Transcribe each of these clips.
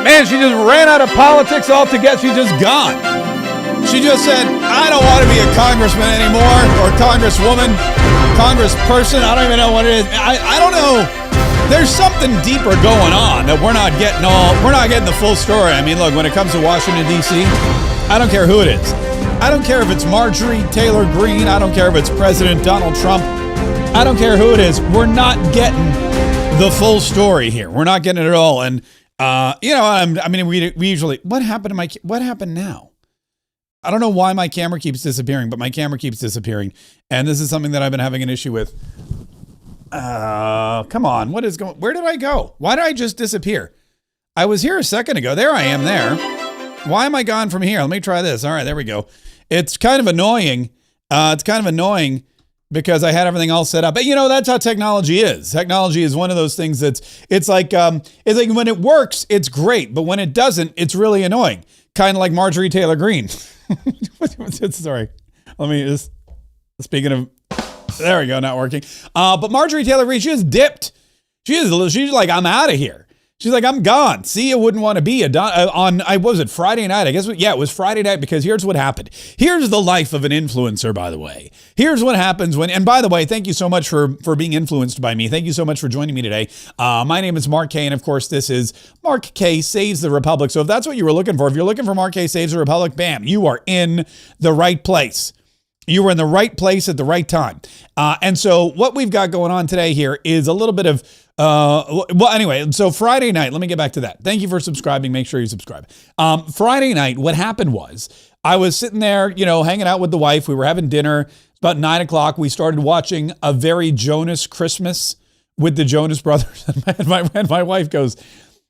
Man, she just ran out of politics altogether. She's just gone. She just said, I don't want to be a congressman anymore, or congresswoman, congressperson. I don't even know what it is. I don't know. There's something deeper going on that we're not getting the full story. I mean, look, when it comes to Washington, D.C., I don't care who it is. I don't care if it's Marjorie Taylor Greene. I don't care if it's President Donald Trump. I don't care who it is. We're not getting the full story here. We're not getting it at all. And, we usually, what happened now? I don't know why my camera keeps disappearing, but my camera keeps disappearing. And this is something that I've been having an issue with. Come on. Where did I go? Why did I just disappear? I was here a second ago. There I am there. Why am I gone from here? Let me try this. All right, there we go. It's kind of annoying. Because I had everything all set up. But that's how technology is. Technology is one of those things it's like when it works, it's great. But when it doesn't, it's really annoying. Kind of like Marjorie Taylor Greene. Sorry. Let me just, speaking of, there we go, not working. But Marjorie Taylor Greene, she just dipped. She's like, I'm out of here. She's like, I'm gone. See, you wouldn't want to be Friday night? I guess, it was Friday night, because here's what happened. Here's the life of an influencer, by the way. Here's what happens and by the way, thank you so much for being influenced by me. Thank you so much for joining me today. My name is Mark K, and of course, this is Mark K Saves the Republic. So if that's what you were looking for, if you're looking for Mark K Saves the Republic, bam, you are in the right place. You were in the right place at the right time. And so what we've got going on today here is a little bit of, anyway, so Friday night, let me get back to that. Thank you for subscribing. Make sure you subscribe. Friday night, what happened was I was sitting there, hanging out with the wife. We were having dinner. It's about 9:00. We started watching A Very Jonas Christmas with the Jonas Brothers. And my wife goes,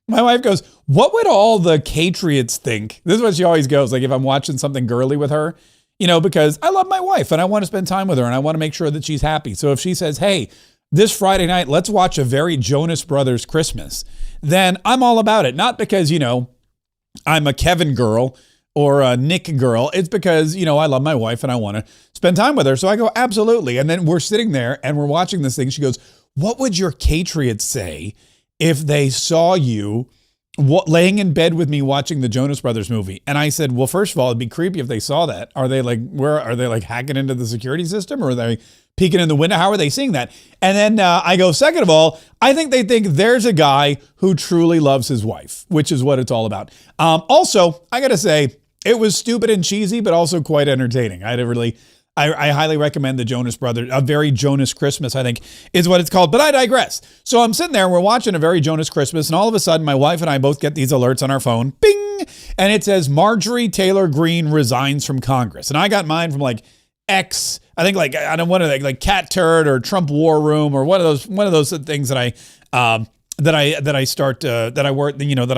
what would all the Catriots think? This is what she always goes, like if I'm watching something girly with her. Because I love my wife and I want to spend time with her and I want to make sure that she's happy. So if she says, hey, this Friday night, let's watch A Very Jonas Brothers Christmas, then I'm all about it. Not because, I'm a Kevin girl or a Nick girl. It's because, I love my wife and I want to spend time with her. So I go, absolutely. And then we're sitting there and we're watching this thing. She goes, what would your Catriots say if they saw you laying in bed with me watching the Jonas Brothers movie? And I said, well, first of all, it'd be creepy if they saw that. Are they hacking into the security system, or are they peeking in the window? How are they seeing that? And then I go, second of all, I think they think there's a guy who truly loves his wife, which is what it's all about. Also, I got to say, it was stupid and cheesy, but also quite entertaining. I highly recommend the Jonas Brothers, A Very Jonas Christmas, I think is what it's called. But I digress. So I'm sitting there and we're watching A Very Jonas Christmas, and all of a sudden my wife and I both get these alerts on our phone. Bing! And it says Marjorie Taylor Greene resigns from Congress. And I got mine from X, I think I don't want to like Cat Turd or Trump War Room or one of those things that I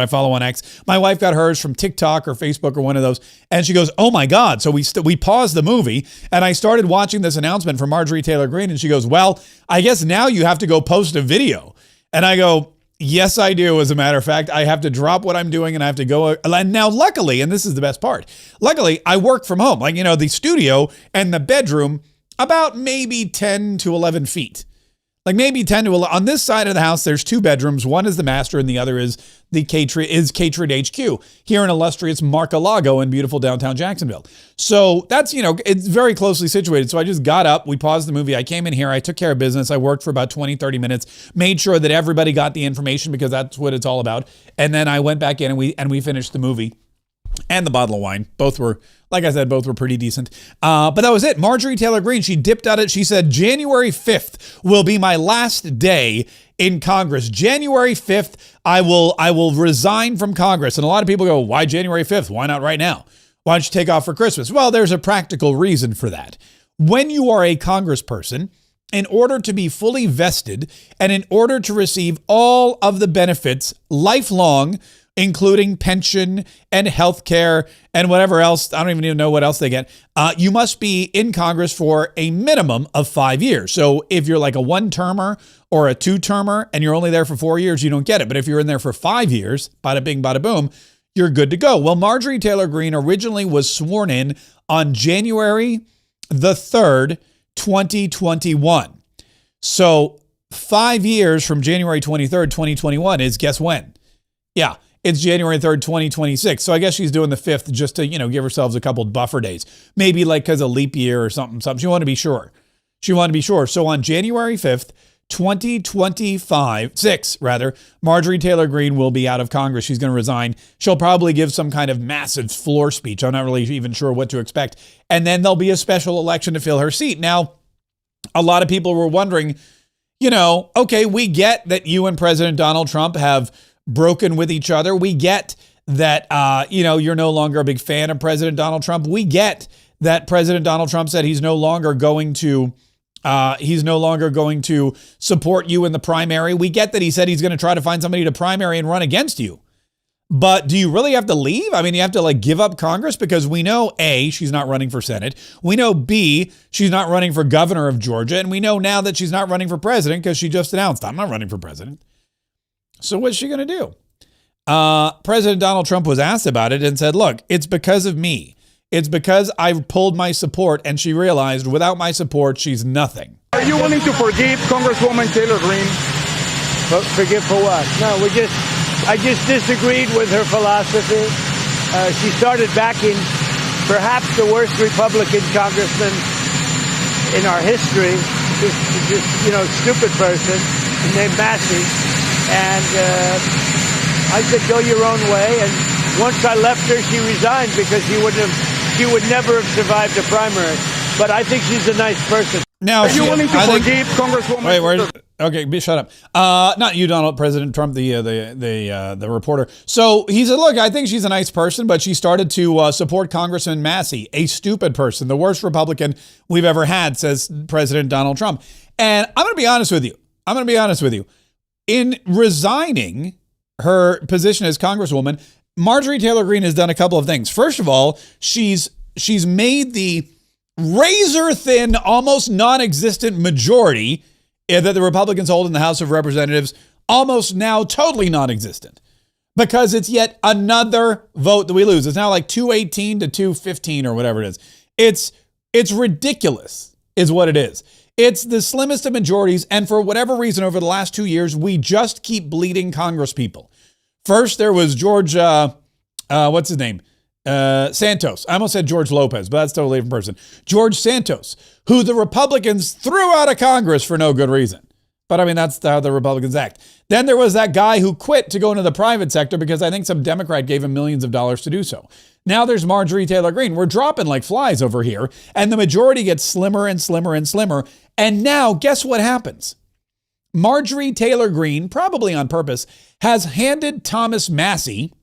follow on X. My wife got hers from TikTok or Facebook or one of those, and she goes, "Oh my God!" So we paused the movie, and I started watching this announcement from Marjorie Taylor Greene, and she goes, "Well, I guess now you have to go post a video," and I go, "Yes, I do. As a matter of fact, I have to drop what I'm doing and I have to go." And now, luckily, and this is the best part, luckily, I work from home. The studio and the bedroom about maybe 10 to 11 feet. Maybe 10 to 11. On this side of the house, there's two bedrooms. One is the master and the other is the Catriot HQ here in illustrious Mar-a-Lago in beautiful downtown Jacksonville. So that's, it's very closely situated. So I just got up. We paused the movie. I came in here. I took care of business. I worked for about 20, 30 minutes, made sure that everybody got the information because that's what it's all about. And then I went back in and we finished the movie and the bottle of wine. Both were, like I said, both were pretty decent. But that was it. Marjorie Taylor Greene, she dipped out it. She said, January 5th will be my last day in Congress. January 5th, I will resign from Congress. And a lot of people go, why January 5th? Why not right now? Why don't you take off for Christmas? Well, there's a practical reason for that. When you are a congressperson, in order to be fully vested and in order to receive all of the benefits lifelong, including pension and health care and whatever else, I don't even know what else they get, you must be in Congress for a minimum of 5 years. So if you're like a one-termer or a two-termer and you're only there for 4 years, you don't get it. But if you're in there for 5 years, bada bing, bada boom, you're good to go. Well, Marjorie Taylor Greene originally was sworn in on January the 3rd, 2021. So 5 years from January 23rd, 2021 is, guess when? Yeah, it's January 3rd, 2026. So I guess she's doing the 5th just to, give herself a couple buffer days. Maybe like because of leap year or something. She wanted to be sure. So on January 5th, 2025, Marjorie Taylor Greene will be out of Congress. She's going to resign. She'll probably give some kind of massive floor speech. I'm not really even sure what to expect. And then there'll be a special election to fill her seat. Now, a lot of people were wondering, okay, we get that you and President Donald Trump have broken with each other. We get that, you're no longer a big fan of President Donald Trump. We get that President Donald Trump said he's no longer going to support you in the primary. We get that he said he's going to try to find somebody to primary and run against you. But do you really have to leave? I mean, you have to give up Congress, because we know A, she's not running for Senate. We know B, she's not running for governor of Georgia. And we know now that she's not running for president because she just announced, I'm not running for president. So what's she going to do? President Donald Trump was asked about it and said, look, it's because of me. It's because I pulled my support, and she realized without my support, she's nothing. Are you willing to forgive Congresswoman Taylor Greene? Forgive for what? No, I just disagreed with her philosophy. She started backing perhaps the worst Republican congressman in our history, stupid person named Massey. And I said, go your own way. And once I left her, she resigned because she would never have survived the primary. But I think she's a nice person. Now, are you willing to forgive Congresswoman? Wait, okay, shut up. Not you, Donald, President Trump, the reporter. So he said, look, I think she's a nice person, but she started to support Congressman Massey, a stupid person, the worst Republican we've ever had, says President Donald Trump. And I'm going to be honest with you. In resigning her position as Congresswoman, Marjorie Taylor Greene has done a couple of things. First of all, she's made the razor thin, almost non-existent majority that the Republicans hold in the House of Representatives almost now totally non-existent, because it's yet another vote that we lose. It's now like 218 to 215 or whatever it is. It's ridiculous is what it is. It's the slimmest of majorities. And for whatever reason, over the last 2 years, we just keep bleeding Congress people. First, there was George, what's his name? Santos. I almost said George Lopez, but that's totally a different person. George Santos, who the Republicans threw out of Congress for no good reason. But I mean, that's how the Republicans act. Then there was that guy who quit to go into the private sector because I think some Democrat gave him millions of dollars to do so. Now there's Marjorie Taylor Greene. We're dropping like flies over here, and the majority gets slimmer and slimmer and slimmer. And now guess what happens? Marjorie Taylor Greene, probably on purpose, has handed Thomas Massey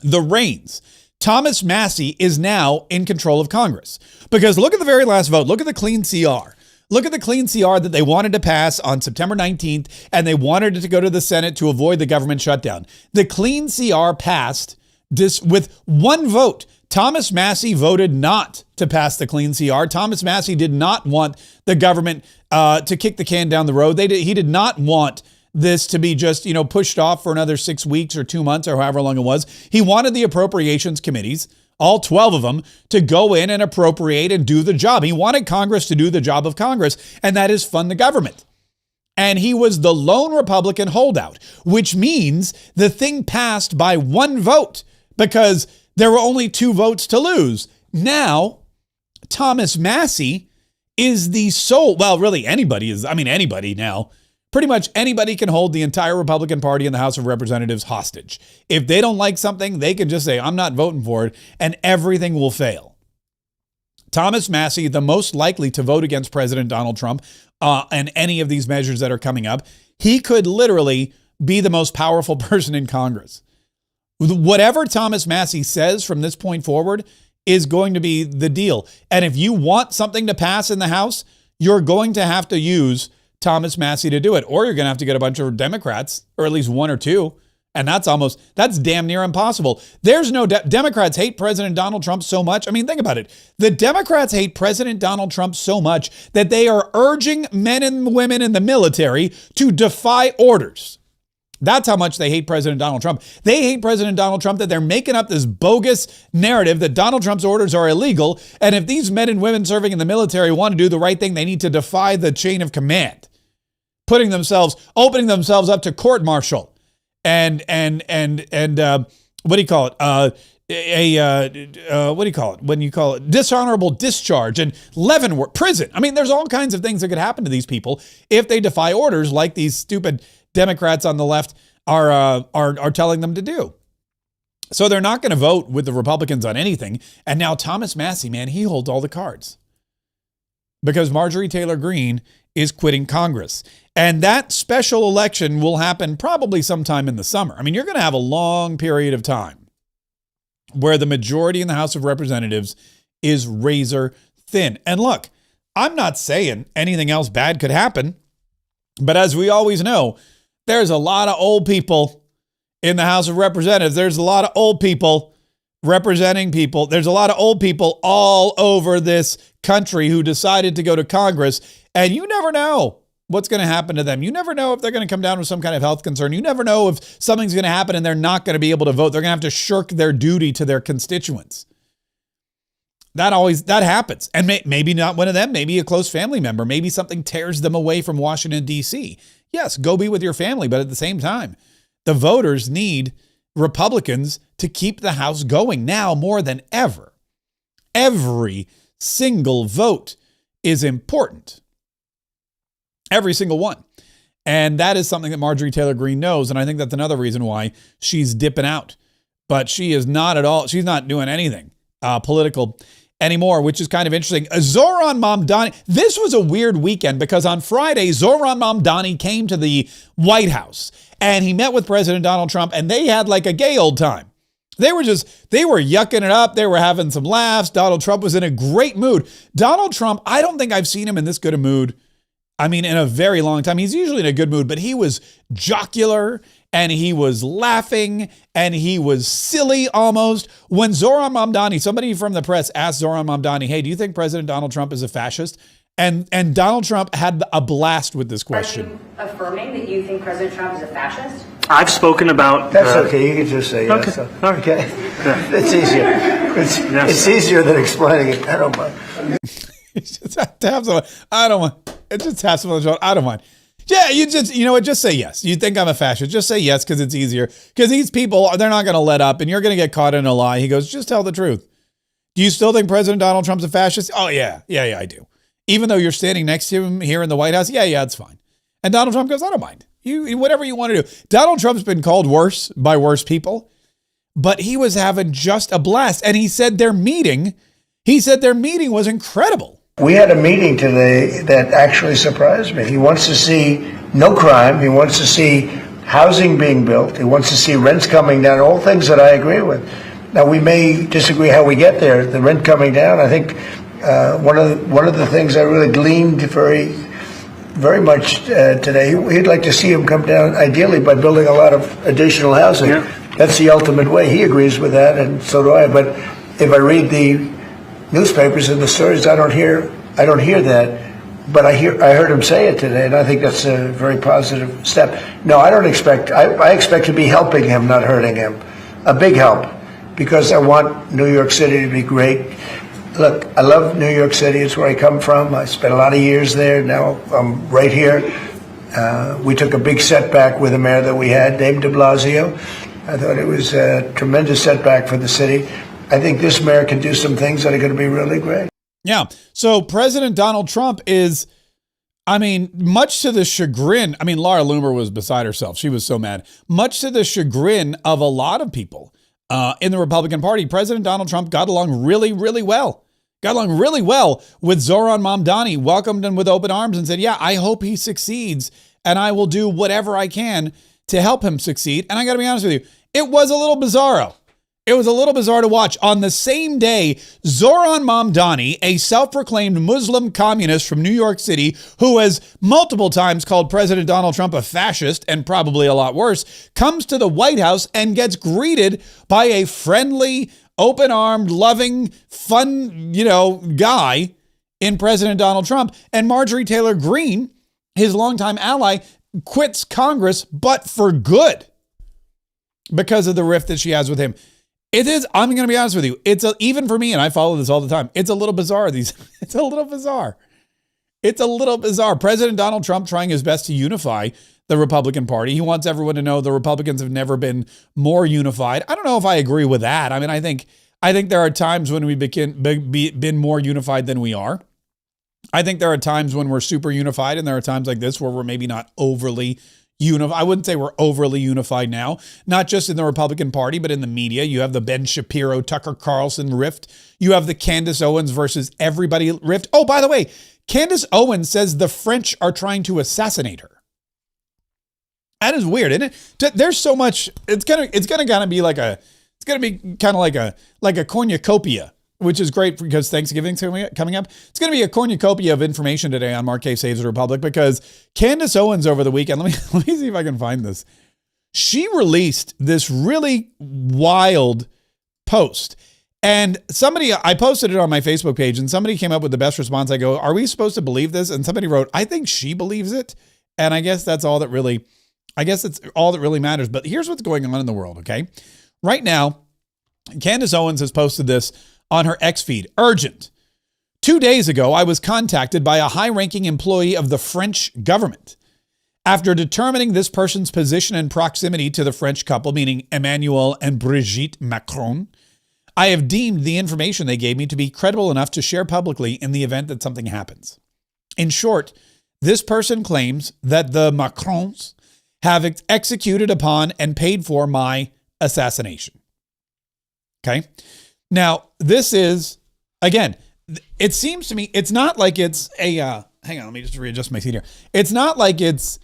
the reins. Thomas Massey is now in control of Congress. Because look at the very last vote. Look at the clean CR. Look at the clean CR that they wanted to pass on September 19th, and they wanted it to go to the Senate to avoid the government shutdown. The clean CR passed this with one vote. Thomas Massey voted not to pass the clean CR. Thomas Massey did not want the government to kick the can down the road. He did not want this to be just, pushed off for another 6 weeks or 2 months or however long it was. He wanted the appropriations committees, all 12 of them, to go in and appropriate and do the job. He wanted Congress to do the job of Congress, and that is fund the government. And he was the lone Republican holdout, which means the thing passed by one vote because there were only 2 votes to lose. Now, Thomas Massey is the sole, well, really anybody now. Pretty much anybody can hold the entire Republican Party in the House of Representatives hostage. If they don't like something, they can just say, I'm not voting for it, and everything will fail. Thomas Massey, the most likely to vote against President Donald Trump and any of these measures that are coming up, he could literally be the most powerful person in Congress. Whatever Thomas Massey says from this point forward is going to be the deal. And if you want something to pass in the House, you're going to have to use Thomas Massey to do it, or you're going to have to get a bunch of Democrats, or at least 1 or 2. And that's damn near impossible. There's no Democrats hate President Donald Trump so much. I mean, think about it. The Democrats hate President Donald Trump so much that they are urging men and women in the military to defy orders. That's how much they hate President Donald Trump. They hate President Donald Trump that they're making up this bogus narrative that Donald Trump's orders are illegal. And if these men and women serving in the military want to do the right thing, they need to defy the chain of command, opening themselves up to court-martial. and what do you call it? What do you call it when you call it dishonorable discharge and Leavenworth prison. I mean, there's all kinds of things that could happen to these people if they defy orders, like these stupid Democrats on the left are telling them to do. So they're not going to vote with the Republicans on anything. And now Thomas Massie, man, he holds all the cards because Marjorie Taylor Greene is quitting Congress. And that special election will happen probably sometime in the summer. I mean, you're going to have a long period of time where the majority in the House of Representatives is razor thin. And look, I'm not saying anything else bad could happen, but as we always know, there's a lot of old people in the House of Representatives. There's a lot of old people representing people. There's a lot of old people all over this country who decided to go to Congress, and you never know what's going to happen to them. You never know if they're going to come down with some kind of health concern. You never know if something's going to happen and they're not going to be able to vote. They're going to have to shirk their duty to their constituents. That happens. And maybe not one of them, maybe a close family member, maybe something tears them away from Washington, D.C. Yes, go be with your family, but at the same time, the voters need Republicans to keep the House going now more than ever. Every single vote is important. Every single one. And that is something that Marjorie Taylor Greene knows. And I think that's another reason why she's dipping out. But she is not at all, she's not doing anything political anymore, which is kind of interesting. Zoran Mamdani, this was a weird weekend because on Friday, Zoran Mamdani came to the White House and he met with President Donald Trump and they had like a gay old time. They were yucking it up. They were having some laughs. Donald Trump was in a great mood. Donald Trump, I don't think I've seen him in this good a mood. I mean, in a very long time. He's usually in a good mood, but he was jocular and he was laughing and he was silly almost. When Zoran Mamdani, somebody from the press asked Zoran Mamdani, hey, do you think President Donald Trump is a fascist? And Donald Trump had a blast with this question. Are you affirming that you think President Trump is a fascist? I've spoken about... That's okay. You can just say yes. Okay. All right. Okay. It's easier. It's easier than explaining it. I don't mind. Just have someone. I don't mind. Just have someone. I don't mind. Yeah, just say yes. You think I'm a fascist? Just say yes because it's easier. Because these people, they're not going to let up, and you're going to get caught in a lie. He goes, just tell the truth. Do you still think President Donald Trump's a fascist? Oh yeah, I do. Even though you're standing next to him here in the White House, yeah, it's fine. And Donald Trump goes, I don't mind. You whatever you want to do. Donald Trump's been called worse by worse people, but he was having just a blast. And he said their meeting was incredible. We had a meeting today that actually surprised me. He wants to see no crime. He wants to see housing being built. He wants to see rents coming down, all things that I agree with. Now, we may disagree how we get there, the rent coming down. I think one of the things I really gleaned very much today, he'd like to see him come down, ideally, by building a lot of additional housing. Yeah. That's the ultimate way. He agrees with that, and so do I. But if I read the newspapers and the stories, I don't hear that. But I heard him say it today, and I think that's a very positive step. No, I don't expect. I expect to be helping him, not hurting him. A big help, because I want New York City to be great. Look, I love New York City. It's where I come from. I spent a lot of years there. Now I'm right here. We took a big setback with the mayor that we had, Dave de Blasio. I thought it was a tremendous setback for the city. I think this mayor can do some things that are going to be really great. Yeah. So President Donald Trump is, much to the chagrin, Laura Loomer was beside herself. She was so mad. Much to the chagrin of a lot of people in the Republican Party, President Donald Trump got along really, really well. Got along really well with Zoran Mamdani, welcomed him with open arms and said, yeah, I hope he succeeds and I will do whatever I can to help him succeed. And I got to be honest with you, it was a little bizarro. It was a little bizarre to watch. On the same day, Zoran Mamdani, a self-proclaimed Muslim communist from New York City, who has multiple times called President Donald Trump a fascist and probably a lot worse, comes to the White House and gets greeted by a friendly, open-armed, loving, fun, guy in President Donald Trump. And Marjorie Taylor Greene, his longtime ally, quits Congress, but for good because of the rift that she has with him. It is, I'm going to be honest with you, even for me, and I follow this all the time, it's a little bizarre. It's a little bizarre. It's a little bizarre. President Donald Trump trying his best to unify the Republican Party. He wants everyone to know the Republicans have never been more unified. I don't know if I agree with that. I mean, I think there are times when we've been more unified than we are. I think there are times when we're super unified, and there are times like this where we're maybe not overly unified. I wouldn't say we're overly unified now, not just in the Republican Party, but in the media. You have the Ben Shapiro, Tucker Carlson rift. You have the Candace Owens versus everybody rift. Oh, by the way, Candace Owens says the French are trying to assassinate her. That is weird, isn't it? There's so much. It's gonna be like a. It's gonna be kind of like a cornucopia, which is great because Thanksgiving's coming up. It's going to be a cornucopia of information today on Mark K Saves the Republic because Candace Owens over the weekend, let me see if I can find this. She released this really wild post. And I posted it on my Facebook page and somebody came up with the best response. I go, are we supposed to believe this? And somebody wrote, I think she believes it. And I guess it's all that really matters. But here's what's going on in the world, okay? Right now, Candace Owens has posted this on her X feed. Urgent. 2 days ago, I was contacted by a high-ranking employee of the French government. After determining this person's position and proximity to the French couple, meaning Emmanuel and Brigitte Macron, I have deemed the information they gave me to be credible enough to share publicly in the event that something happens. In short, this person claims that the Macrons have executed upon and paid for my assassination. Okay? Now, this is, again, it seems to me, it's not like it's a, hang on, let me just readjust my seat here. It's not like it's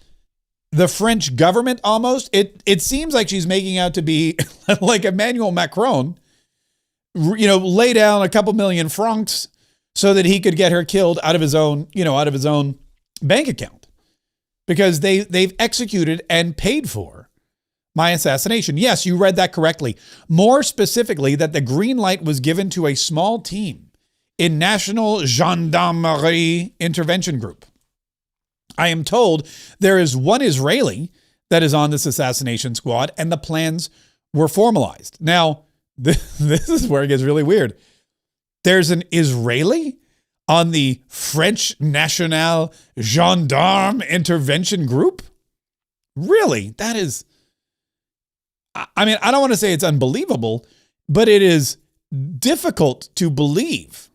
the French government almost. It seems like she's making out to be like Emmanuel Macron, lay down a couple million francs so that he could get her killed out of his own bank account because they've executed and paid for my assassination. Yes, you read that correctly. More specifically, that the green light was given to a small team in National Gendarmerie Intervention Group. I am told there is one Israeli that is on this assassination squad, and the plans were formalized. Now, this is where it gets really weird. There's an Israeli on the French National Gendarme Intervention Group? Really? That is... I mean, I don't want to say it's unbelievable, but it is difficult to believe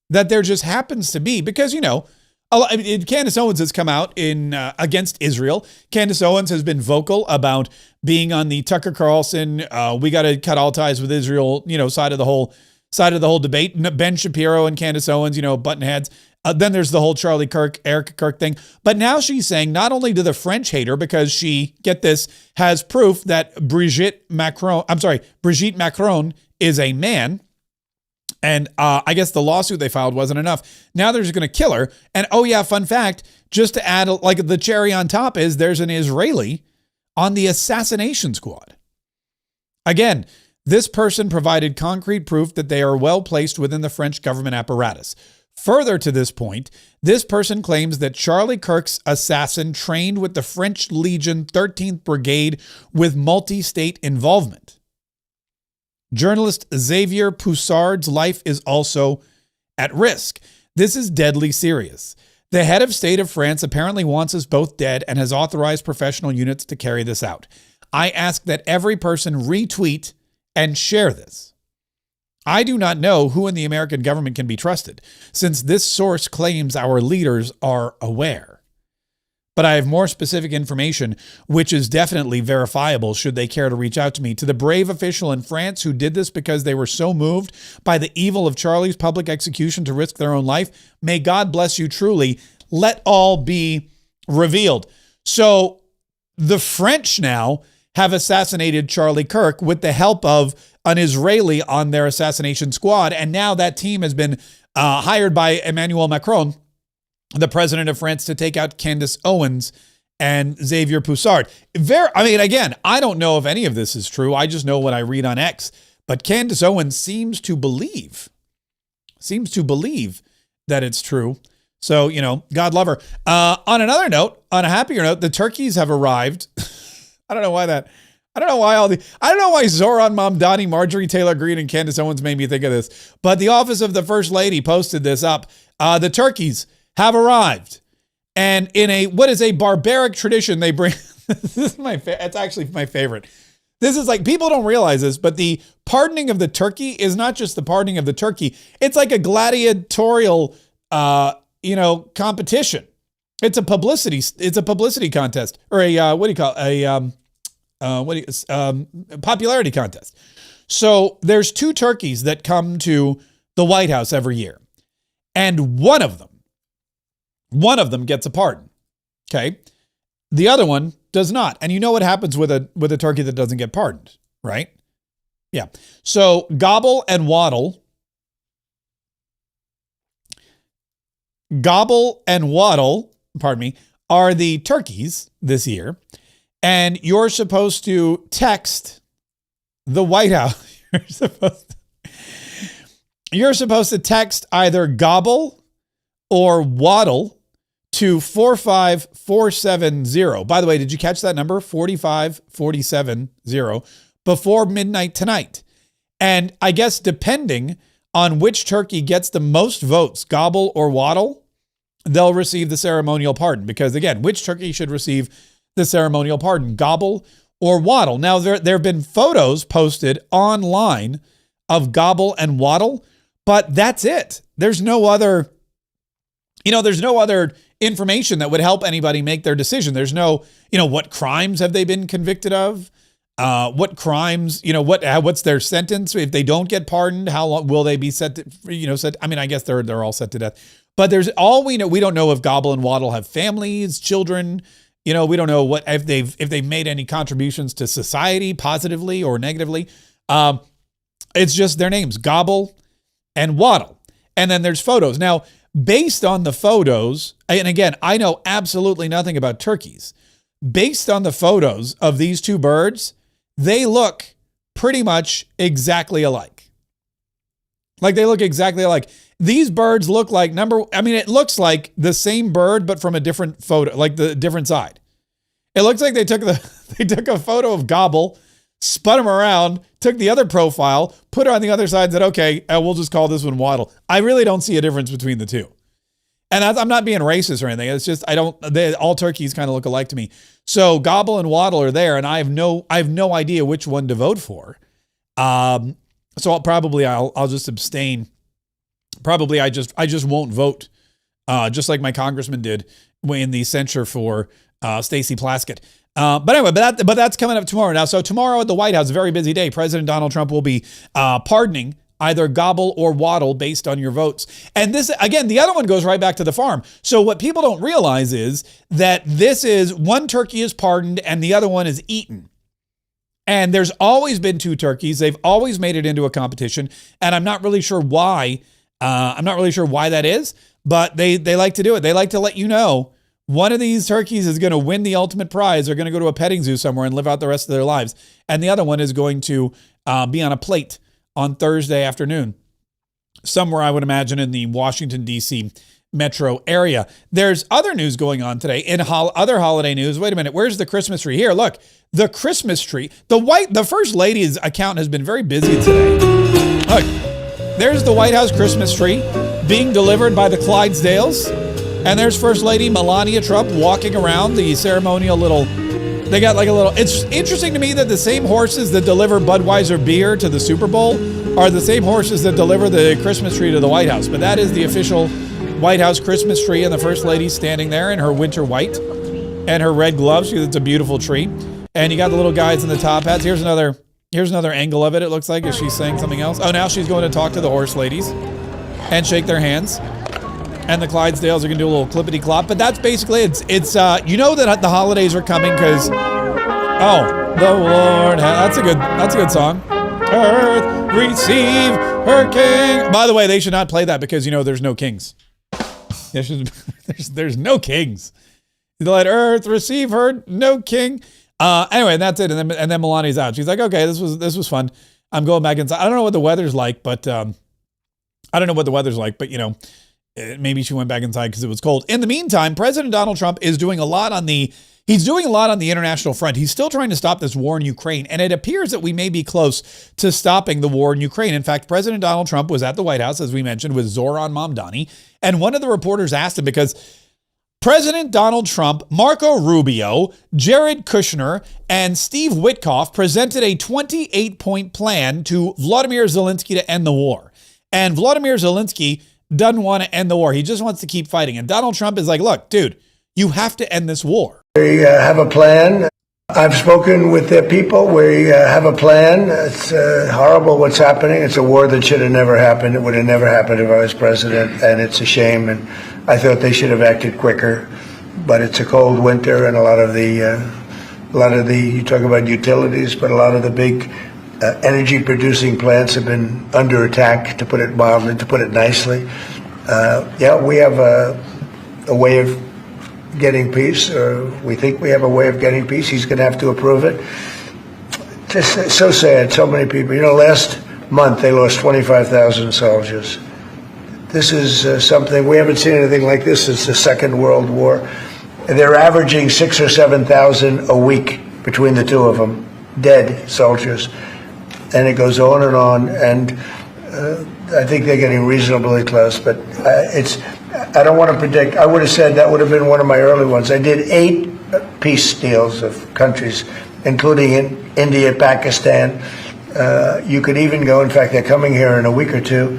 that there just happens to be, because, Candace Owens has come out in against Israel. Candace Owens has been vocal about being on the Tucker Carlson, we got to cut all ties with Israel, side of the whole debate. Ben Shapiro and Candace Owens, button heads. Then there's the whole Charlie Kirk, Erica Kirk thing. But now she's saying not only do the French hate her because she, get this, has proof that Brigitte Macron is a man. And I guess the lawsuit they filed wasn't enough. Now they're just going to kill her. And oh yeah, fun fact, just to add like the cherry on top is there's an Israeli on the assassination squad. Again, this person provided concrete proof that they are well placed within the French government apparatus. Further to this point, this person claims that Charlie Kirk's assassin trained with the French Legion 13th Brigade with multi-state involvement. Journalist Xavier Poussard's life is also at risk. This is deadly serious. The head of state of France apparently wants us both dead and has authorized professional units to carry this out. I ask that every person retweet and share this. I do not know who in the American government can be trusted, since this source claims our leaders are aware. But I have more specific information, which is definitely verifiable should they care to reach out to me. To the brave official in France who did this because they were so moved by the evil of Charlie's public execution to risk their own life, may God bless you truly. Let all be revealed. So the French now have assassinated Charlie Kirk with the help of an Israeli on their assassination squad. And now that team has been hired by Emmanuel Macron, the president of France, to take out Candace Owens and Xavier Poussard. Again, I don't know if any of this is true. I just know what I read on X. But Candace Owens seems to believe that it's true. So, God love her. On another note, on a happier note, the turkeys have arrived. I don't know why Zoran Mamdani, Marjorie Taylor Greene, and Candace Owens made me think of this. But the office of the First Lady posted this up. The turkeys have arrived. And in what is a barbaric tradition, they bring This is it's actually my favorite. This is like, people don't realize this, but the pardoning of the turkey is not just the pardoning of the turkey. It's like a gladiatorial, competition. It's a publicity contest, or popularity contest. So there's 2 turkeys that come to the White House every year, and one of them gets a pardon. Okay. The other one does not. And you know what happens with a turkey that doesn't get pardoned, right? Yeah. So Gobble and Waddle are the turkeys this year. And you're supposed to text the White House. You're supposed to text either Gobble or Waddle to 45470. By the way, did you catch that number? 45470 before midnight tonight. And I guess depending on which turkey gets the most votes, Gobble or Waddle, they'll receive the ceremonial pardon. Because again, which turkey should receive the ceremonial pardon, Gobble or Waddle? Now, there have been photos posted online of Gobble and Waddle, but that's it. There's no other information that would help anybody make their decision. There's no, what crimes have they been convicted of? What crimes, what's their sentence? If they don't get pardoned, how long will they be set? I guess they're all set to death. But there's all we know. We don't know if Gobble and Waddle have families, children. We don't know if they've made any contributions to society positively or negatively. It's just their names, Gobble and Waddle. And then there's photos. Now, based on the photos, and again, I know absolutely nothing about turkeys. Based on the photos of these 2 birds, they look pretty much exactly alike. Like, they look exactly alike. These birds look like it looks like the same bird, but from a different photo, like the different side. It looks like they took a photo of Gobble, spun him around, took the other profile, put it on the other side, and said, okay, we'll just call this one Waddle. I really don't see a difference between the 2. And I'm not being racist or anything. It's just, all turkeys kind of look alike to me. So Gobble and Waddle are there, and I have no idea which one to vote for. So I'll just abstain. Probably I just won't vote, just like my congressman did in the censure for Stacey Plaskett. But anyway, but that's coming up tomorrow. Now, so tomorrow at the White House, a very busy day. President Donald Trump will be pardoning either Gobble or Waddle based on your votes. And this, again, the other one goes right back to the farm. So what people don't realize is that this is one turkey is pardoned and the other one is eaten. And there's always been 2 turkeys. They've always made it into a competition. And I'm not really sure why. That is, but they like to do it. They like to let you know one of these turkeys is going to win the ultimate prize. They're going to go to a petting zoo somewhere and live out the rest of their lives. And the other one is going to be on a plate on Thursday afternoon, somewhere I would imagine in the Washington, D.C. metro area. There's other news going on today in other holiday news. Wait a minute. Where's the Christmas tree? Here, look, the Christmas tree. The First Lady's account has been very busy today. Look, there's the White House Christmas tree being delivered by the Clydesdales. And there's First Lady Melania Trump walking around the ceremonial it's interesting to me that the same horses that deliver Budweiser beer to the Super Bowl are the same horses that deliver the Christmas tree to the White House. But that is the official White House Christmas tree, and the First Lady standing there in her winter white and her red gloves. It's a beautiful tree. And you got the little guys in the top hats. Here's another angle of it. It looks like, is she saying something else? Oh, now she's going to talk to the horse ladies and shake their hands. And the Clydesdales are going to do a little clippity clop, but that's basically it's that the holidays are coming because, the Lord, that's a good song. Earth receive her king. By the way, they should not play that because there's no kings. There's no kings. Let earth receive her, no king. Anyway, that's it. And then Melania's out. She's like, okay, this was fun. I'm going back inside. I don't know what the weather's like, but maybe she went back inside because it was cold. In the meantime, President Donald Trump is doing a lot on the international front. He's still trying to stop this war in Ukraine, and it appears that we may be close to stopping the war in Ukraine. In fact, President Donald Trump was at the White House, as we mentioned, with Zoran Mamdani, and one of the reporters asked him, because President Donald Trump, Marco Rubio, Jared Kushner, and Steve Witkoff presented a 28-point plan to Vladimir Zelensky to end the war. And Vladimir Zelensky doesn't want to end the war. He just wants to keep fighting. And Donald Trump is like, look, dude, you have to end this war. We have a plan. I've spoken with their people. We have a plan. It's horrible what's happening. It's a war that should have never happened. It would have never happened if I was president, and it's a shame. And I thought they should have acted quicker. But it's a cold winter, and a lot of the you talk about utilities, but a lot of the big energy-producing plants have been under attack, to put it mildly, to put it nicely. We have a way of getting peace, or we think we have a way of getting peace. He's going to have to approve it. Just so sad, so many people. Last month they lost 25,000 soldiers. This is something, we haven't seen anything like this since the Second World War. They're averaging 6,000 or 7,000 a week between the two of them, dead soldiers. And it goes on, and I think they're getting reasonably close, but I don't want to predict. I would have said that would have been one of my early ones. I did 8 peace deals of countries, including in India, Pakistan. You could even go, in fact, they're coming here in a week or two,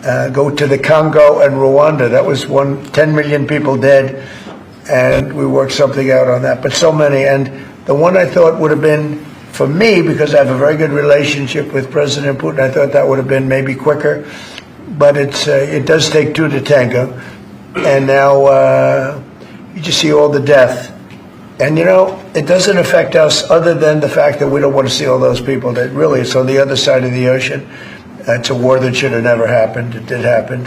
go to the Congo and Rwanda. That was 10 million people dead, and we worked something out on that. But so many, and the one I thought would have been, for me, because I have a very good relationship with President Putin, I thought that would have been maybe quicker. But it does take 2 to tango. And now you just see all the death. And, it doesn't affect us other than the fact that we don't want to see all those people that really, it's on the other side of the ocean. It's a war that should have never happened. It did happen.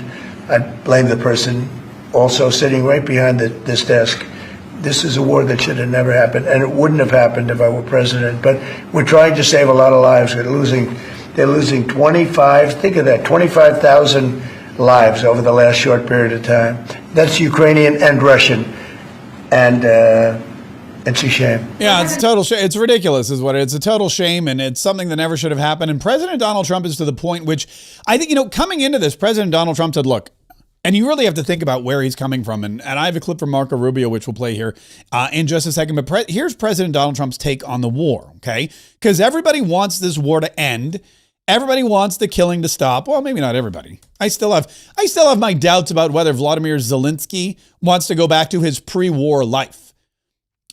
I blame the person also sitting right behind this desk. This is a war that should have never happened, and it wouldn't have happened if I were president. But we're trying to save a lot of lives. They're losing 25,000 lives over the last short period of time. That's Ukrainian and Russian, and it's a shame. Yeah, it's a total shame. It's ridiculous is what it is. It's a total shame, and it's something that never should have happened. And President Donald Trump is to the point which I think, coming into this, President Donald Trump said, look, and you really have to think about where he's coming from. And I have a clip from Marco Rubio, which we'll play here in just a second. But here's President Donald Trump's take on the war, okay? Because everybody wants this war to end. Everybody wants the killing to stop. Well, maybe not everybody. I still have my doubts about whether Vladimir Zelensky wants to go back to his pre-war life.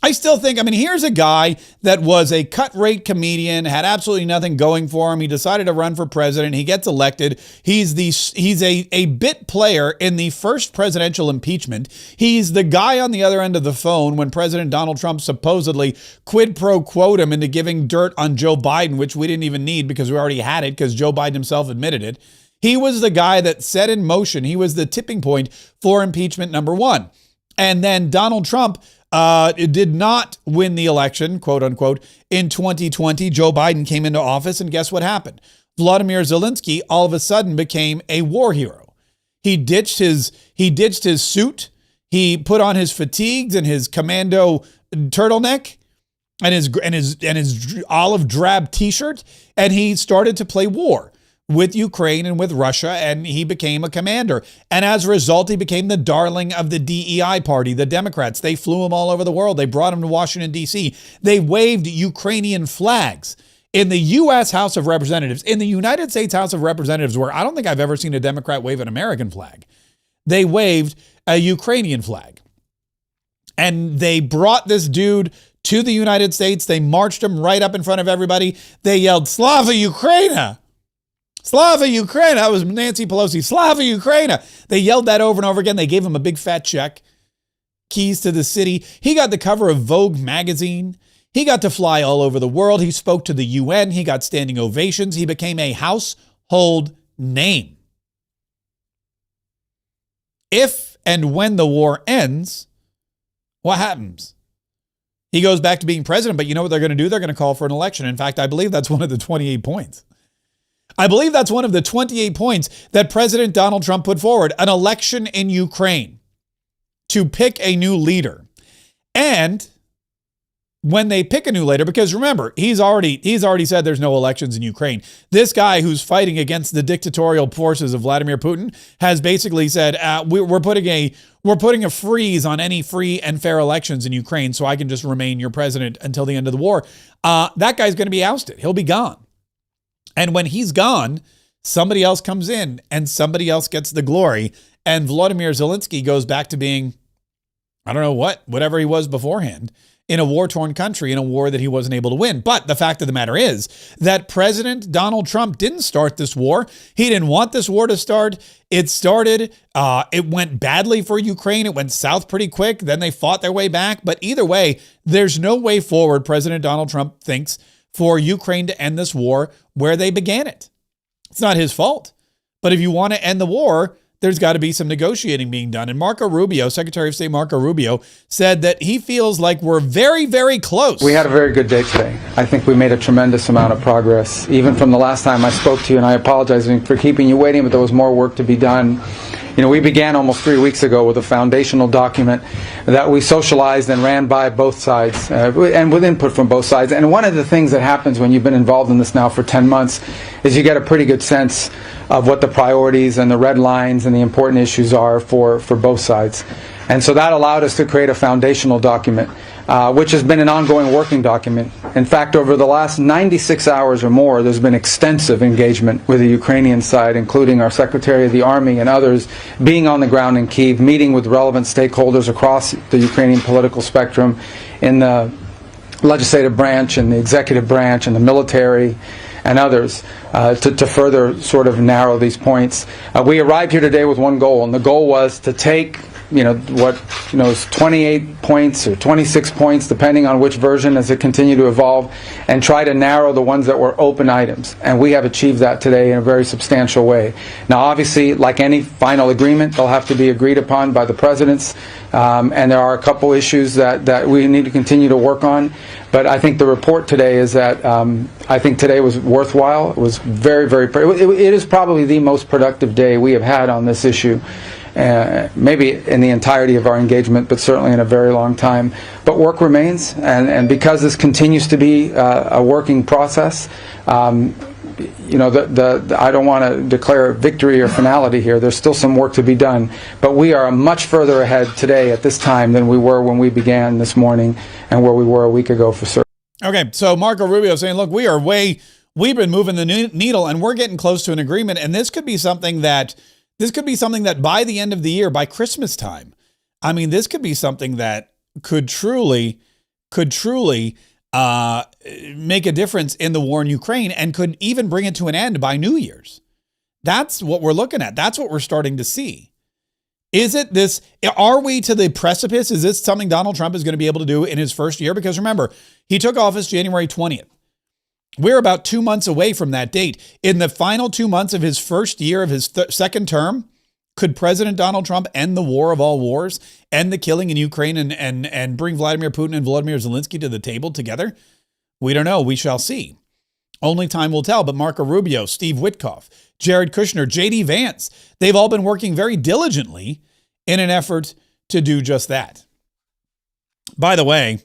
I still think, here's a guy that was a cut-rate comedian, had absolutely nothing going for him. He decided to run for president. He gets elected. He's a bit player in the first presidential impeachment. He's the guy on the other end of the phone when President Donald Trump supposedly quid pro quo'd him into giving dirt on Joe Biden, which we didn't even need because we already had it because Joe Biden himself admitted it. He was the guy that set in motion. He was the tipping point for impeachment number 1. And then Donald Trump did not win the election, quote unquote, in 2020. Joe Biden came into office, and guess what happened? Vladimir Zelensky all of a sudden became a war hero. He ditched his suit. He put on his fatigues and his commando turtleneck and his olive drab t-shirt, and he started to play war with Ukraine and with Russia, and he became a commander. And as a result, he became the darling of the DEI party, the Democrats. They flew him all over the world. They brought him to Washington, D.C. They waved Ukrainian flags in the U.S. House of Representatives, in the United States House of Representatives, where I don't think I've ever seen a Democrat wave an American flag. They waved a Ukrainian flag. And they brought this dude to the United States. They marched him right up in front of everybody. They yelled, "Slava Ukraina! Slava Ukraina!" That was Nancy Pelosi. Slava Ukraina! They yelled that over and over again. They gave him a big fat check. Keys to the city. He got the cover of Vogue magazine. He got to fly all over the world. He spoke to the UN. He got standing ovations. He became a household name. If and when the war ends, what happens? He goes back to being president, but you know what they're going to do? They're going to call for an election. In fact, I believe that's one of the 28 points. I believe that's one of the 28 points that President Donald Trump put forward, an election in Ukraine to pick a new leader. And when they pick a new leader, because remember, he's already said there's no elections in Ukraine. This guy who's fighting against the dictatorial forces of Vladimir Putin has basically said we're putting a freeze on any free and fair elections in Ukraine, so I can just remain your president until the end of the war. That guy's going to be ousted. He'll be gone, and when he's gone, somebody else comes in and somebody else gets the glory, and Volodymyr Zelensky goes back to being, I don't know whatever he was beforehand, in a war-torn country, in a war that he wasn't able to win. But the fact of the matter is that President Donald Trump didn't start this war. He didn't want this war to start. It started. It went badly for Ukraine. It went south pretty quick. Then they fought their way back. But either way, there's no way forward, President Donald Trump thinks, for Ukraine to end this war where they began it. It's not his fault. But if you want to end the war, there's got to be some negotiating being done. And Marco Rubio, Secretary of State Marco Rubio, said that he feels like we're very, very close. We had a very good day today. I think we made a tremendous amount of progress, even from the last time I spoke to you, and I apologize for keeping you waiting, but there was more work to be done. You know, we began almost 3 weeks ago with a foundational document that we socialized and ran by both sides, and with input from both sides. And one of the things that happens when you've been involved in this now for 10 months is you get a pretty good sense of what the priorities and the red lines and the important issues are for both sides. And so that allowed us to create a foundational document, which has been an ongoing working document. In fact, over the last 96 hours or more, there's been extensive engagement with the Ukrainian side, including our Secretary of the Army and others being on the ground in Kyiv, meeting with relevant stakeholders across the Ukrainian political spectrum in the legislative branch and the executive branch and the military and others to further sort of narrow these points. We arrived here today with one goal, and the goal was to take is 28 points or 26 points, depending on which version as it continued to evolve, and try to narrow the ones that were open items. And we have achieved that today in a very substantial way. Now, obviously, like any final agreement, they'll have to be agreed upon by the presidents, and there are a couple issues that we need to continue to work on. But I think the report today is that I think today was worthwhile. It was very, very, it is probably the most productive day we have had on this issue. Maybe in the entirety of our engagement, but certainly in a very long time. But work remains, and because this continues to be a working process, I don't want to declare victory or finality here. There's still some work to be done, but we are much further ahead today at this time than we were when we began this morning and where we were a week ago for certain. Okay, so Marco Rubio saying, look, we've been moving the needle and we're getting close to an agreement, and this could be something that by the end of the year, by Christmas time, I mean, this could be something that could truly make a difference in the war in Ukraine and could even bring it to an end by New Year's. That's what we're looking at. That's what we're starting to see. Are we to the precipice? Is this something Donald Trump is going to be able to do in his first year? Because remember, he took office January 20th. We're about 2 months away from that date. In the final 2 months of his first year of his second term, could President Donald Trump end the war of all wars, end the killing in Ukraine, and bring Vladimir Putin and Volodymyr Zelensky to the table together? We don't know. We shall see. Only time will tell. But Marco Rubio, Steve Witkoff, Jared Kushner, J.D. Vance, they've all been working very diligently in an effort to do just that. By the way,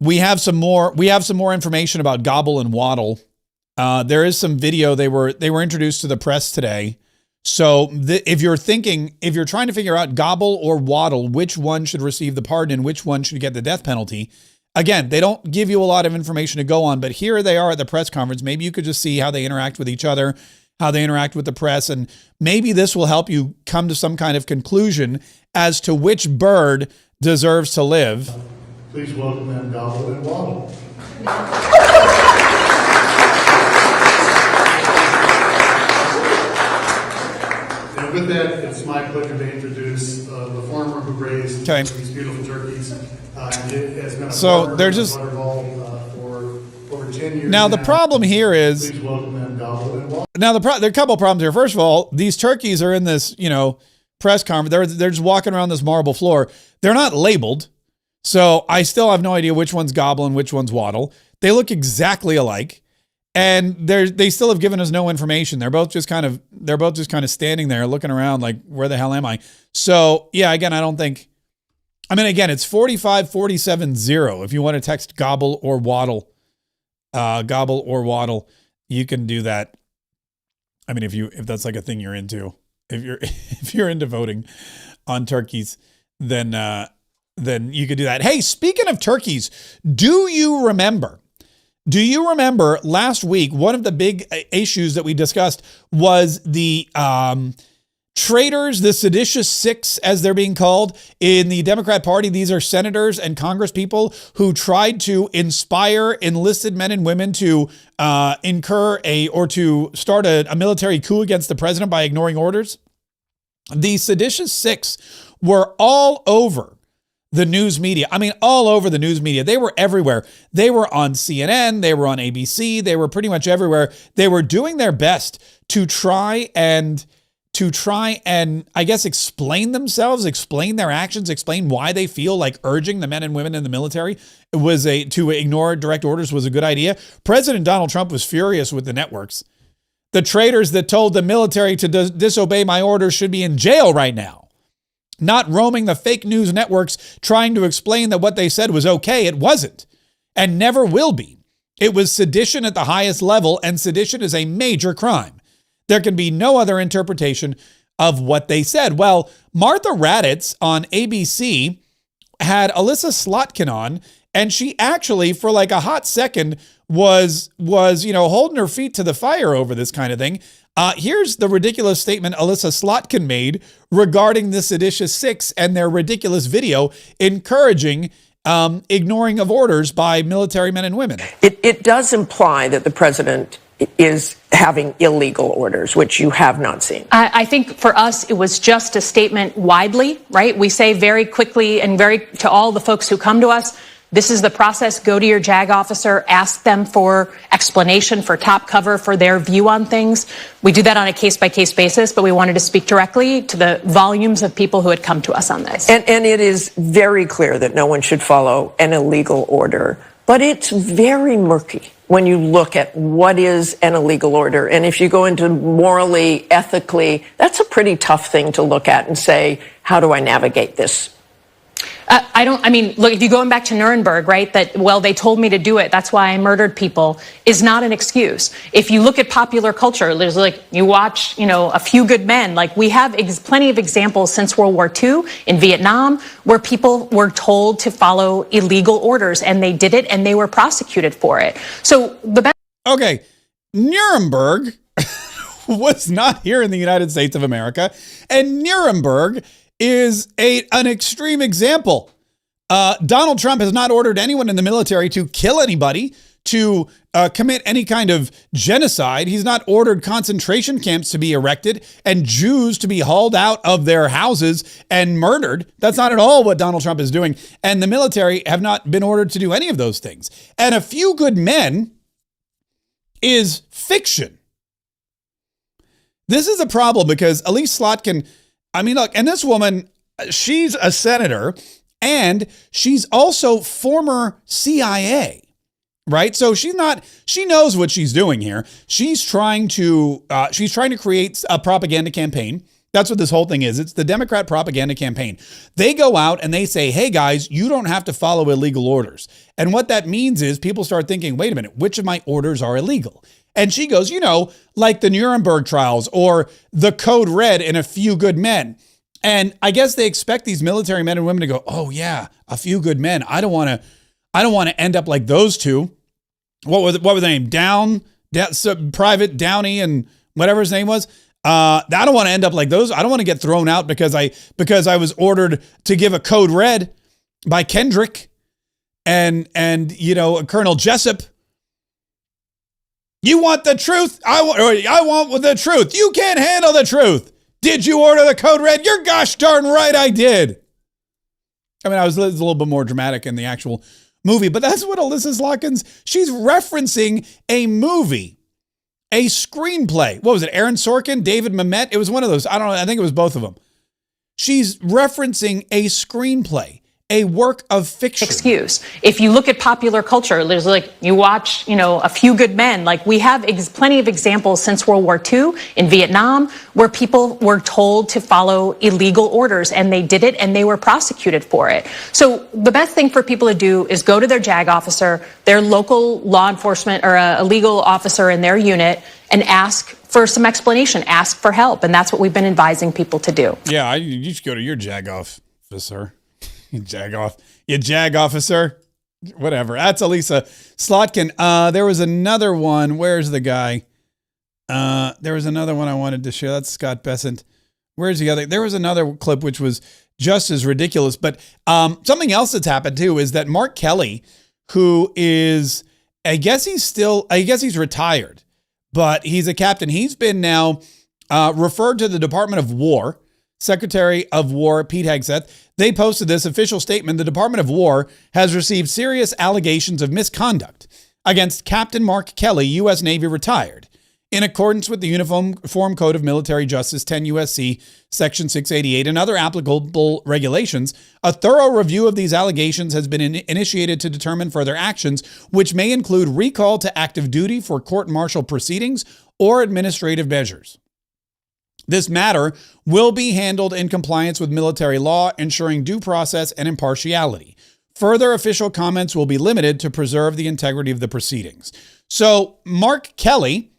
we have some more information about Gobble and Waddle. There is some video. They were introduced to the press today. So if you're trying to figure out Gobble or Waddle, which one should receive the pardon and which one should get the death penalty, again, they don't give you a lot of information to go on, but here they are at the press conference. Maybe you could just see how they interact with each other, how they interact with the press, and maybe this will help you come to some kind of conclusion as to which bird deserves to live. Please welcome them, Gobble and Waddle. And with that, it's my pleasure to introduce the farmer who raised these beautiful turkeys. And it has been a so they're just for over 10 years. Now the problem here is, please welcome them, Gobble and Waddle. Now there are a couple of problems here. First of all, these turkeys are in this press conference. They're just walking around this marble floor. They're not labeled. So I still have no idea which one's Gobble and which one's Waddle. They look exactly alike, and they still have given us no information. They're both just kind of standing there looking around like, where the hell am I? So yeah, again, I don't think I mean, again, it's 45470. If you want to text gobble or waddle, you can do that. I mean, if that's like a thing you're into, if you're into voting on turkeys, then you could do that. Hey, speaking of turkeys, do you remember last week, one of the big issues that we discussed was the traitors, the seditious six, as they're being called in the Democrat Party. These are senators and Congress people who tried to inspire enlisted men and women to to start a military coup against the president by ignoring orders. The seditious six were all over the news media. I mean, all over the news media. They were everywhere. They were on CNN. They were on ABC. They were pretty much everywhere. They were doing their best to try and I guess explain themselves, explain their actions, explain why they feel like urging the men and women in the military to ignore direct orders was a good idea. President Donald Trump was furious with the networks. The traitors that told the military to disobey my orders should be in jail right now. Not roaming the fake news networks trying to explain that what they said was okay. It wasn't and never will be. It was sedition at the highest level, and sedition is a major crime. There can be no other interpretation of what they said. Well, Martha Raddatz on ABC had Alyssa Slotkin on, and she actually, for like a hot second, was holding her feet to the fire over this kind of thing. Here's the ridiculous statement Alyssa Slotkin made regarding the seditious six and their ridiculous video encouraging ignoring of orders by military men and women. It does imply that the president is having illegal orders, which you have not seen. I think for us, it was just a statement widely, right? We say very quickly and to all the folks who come to us, this is the process. Go to your JAG officer, ask them for explanation, for top cover, for their view on things. We do that on a case-by-case basis, but we wanted to speak directly to the volumes of people who had come to us on this. And it is very clear that no one should follow an illegal order, but it's very murky when you look at what is an illegal order. And if you go into morally, ethically, that's a pretty tough thing to look at and say, how do I navigate this? Look, if you're going back to Nuremberg, right, they told me to do it, that's why I murdered people, is not an excuse. If you look at popular culture, there's you watch, A Few Good Men, we have plenty of examples since World War II in Vietnam where people were told to follow illegal orders and they did it and they were prosecuted for it. So Okay, Nuremberg was not here in the United States of America, and Nuremberg is an extreme example. Donald Trump has not ordered anyone in the military to kill anybody, to commit any kind of genocide. He's not ordered concentration camps to be erected and Jews to be hauled out of their houses and murdered. That's not at all what Donald Trump is doing. And the military have not been ordered to do any of those things. And A Few Good Men is fiction. This is a problem because Elise Slotkin, and this woman, she's a senator and she's also former CIA, right? So she knows what she's doing here. She's trying to create a propaganda campaign. That's what this whole thing is. It's the Democrat propaganda campaign. They go out and they say, hey guys, you don't have to follow illegal orders. And what that means is people start thinking, wait a minute, which of my orders are illegal? And she goes, like the Nuremberg trials or the Code Red in A Few Good Men. And I guess they expect these military men and women to go, oh yeah, a few good men. I don't want to end up like those two. What were their name? Private Downey and whatever his name was. I don't want to end up like those. I don't want to get thrown out because I was ordered to give a Code Red by Kendrick and Colonel Jessup. You want the truth? I want the truth. You can't handle the truth. Did you order the Code Red? You're gosh darn right I did. I was a little bit more dramatic in the actual movie, but that's what Alyssa Slotkin, she's referencing a movie, a screenplay. What was it? Aaron Sorkin, David Mamet? It was one of those. I don't know. I think it was both of them. She's referencing a screenplay, a work of fiction. Excuse. If you look at popular culture, there's like, you watch, A Few Good Men. Like, we have plenty of examples since World War II in Vietnam where people were told to follow illegal orders, and they did it, and they were prosecuted for it. So the best thing for people to do is go to their JAG officer, their local law enforcement or a legal officer in their unit, and ask for some explanation, ask for help. And that's what we've been advising people to do. Yeah, you should go to your JAG officer. You JAG officer. Whatever. That's Elisa Slotkin. There was another one. Where's the guy? There was another one I wanted to share. That's Scott Bessent. Where's the other? There was another clip which was just as ridiculous. But something else that's happened too is that Mark Kelly, who is, I guess he's retired, but he's a captain. He's been now referred to the Department of War, Secretary of War Pete Hegseth. They posted this official statement. The Department of War has received serious allegations of misconduct against Captain Mark Kelly, U.S. Navy retired. In accordance with the Uniform Code of Military Justice 10 U.S.C. Section 688 and other applicable regulations, a thorough review of these allegations has been initiated to determine further actions, which may include recall to active duty for court-martial proceedings or administrative measures. This matter will be handled in compliance with military law, ensuring due process and impartiality. Further official comments will be limited to preserve the integrity of the proceedings. So Mark Kelly,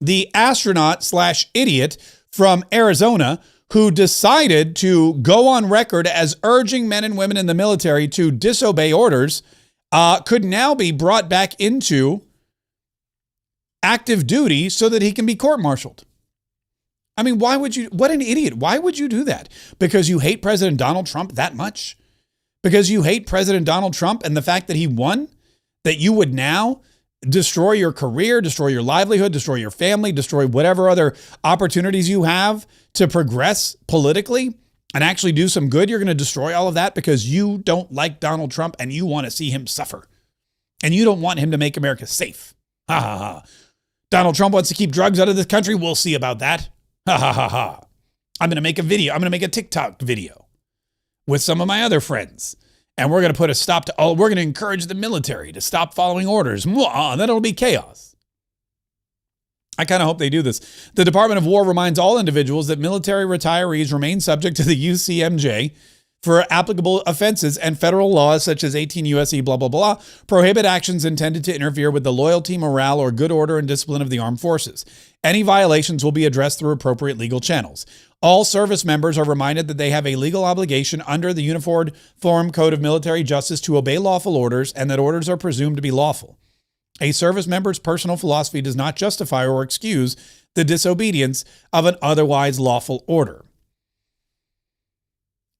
the astronaut/idiot from Arizona, who decided to go on record as urging men and women in the military to disobey orders, could now be brought back into active duty so that he can be court-martialed. I mean, what an idiot. Why would you do that? Because you hate President Donald Trump that much? Because you hate President Donald Trump and the fact that he won? That you would now destroy your career, destroy your livelihood, destroy your family, destroy whatever other opportunities you have to progress politically and actually do some good? You're going to destroy all of that because you don't like Donald Trump and you want to see him suffer. And you don't want him to make America safe. Ha ha ha. Donald Trump wants to keep drugs out of this country. We'll see about that. Ha ha ha ha. I'm going to make a video. I'm going to make a TikTok video with some of my other friends. And we're going to put a stop to all. We're going to encourage the military to stop following orders. Then it'll be chaos. I kind of hope they do this. The Department of War reminds all individuals that military retirees remain subject to the UCMJ for applicable offenses, and federal laws such as 18 U.S.C. blah, blah, blah, prohibit actions intended to interfere with the loyalty, morale, or good order and discipline of the armed forces. Any violations will be addressed through appropriate legal channels. All service members are reminded that they have a legal obligation under the Uniform Code of Military Justice to obey lawful orders, and that orders are presumed to be lawful. A service member's personal philosophy does not justify or excuse the disobedience of an otherwise lawful order.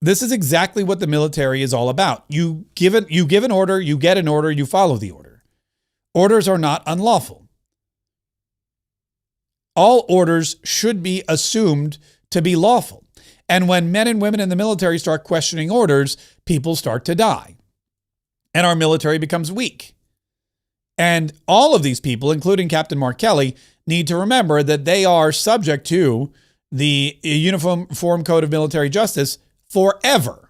This is exactly what the military is all about. You give an order, you get an order, you follow the order. Orders are not unlawful. All orders should be assumed to be lawful. And when men and women in the military start questioning orders, people start to die. And our military becomes weak. And all of these people, including Captain Mark Kelly, need to remember that they are subject to the Uniform Code of Military Justice forever,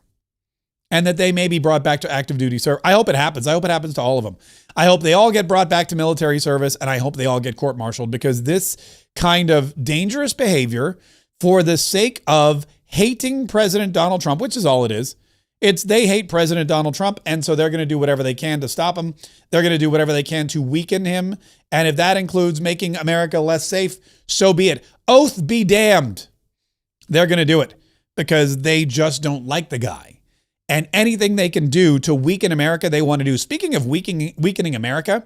and that they may be brought back to active duty service. I hope it happens. I hope it happens to all of them. I hope they all get brought back to military service, and I hope they all get court-martialed, because this kind of dangerous behavior for the sake of hating President Donald Trump, which is all it is, they hate President Donald Trump, and so they're going to do whatever they can to stop him. They're going to do whatever they can to weaken him, and if that includes making America less safe, so be it. Oath be damned. They're going to do it, because they just don't like the guy. And anything they can do to weaken America, they want to do. Speaking of weakening America,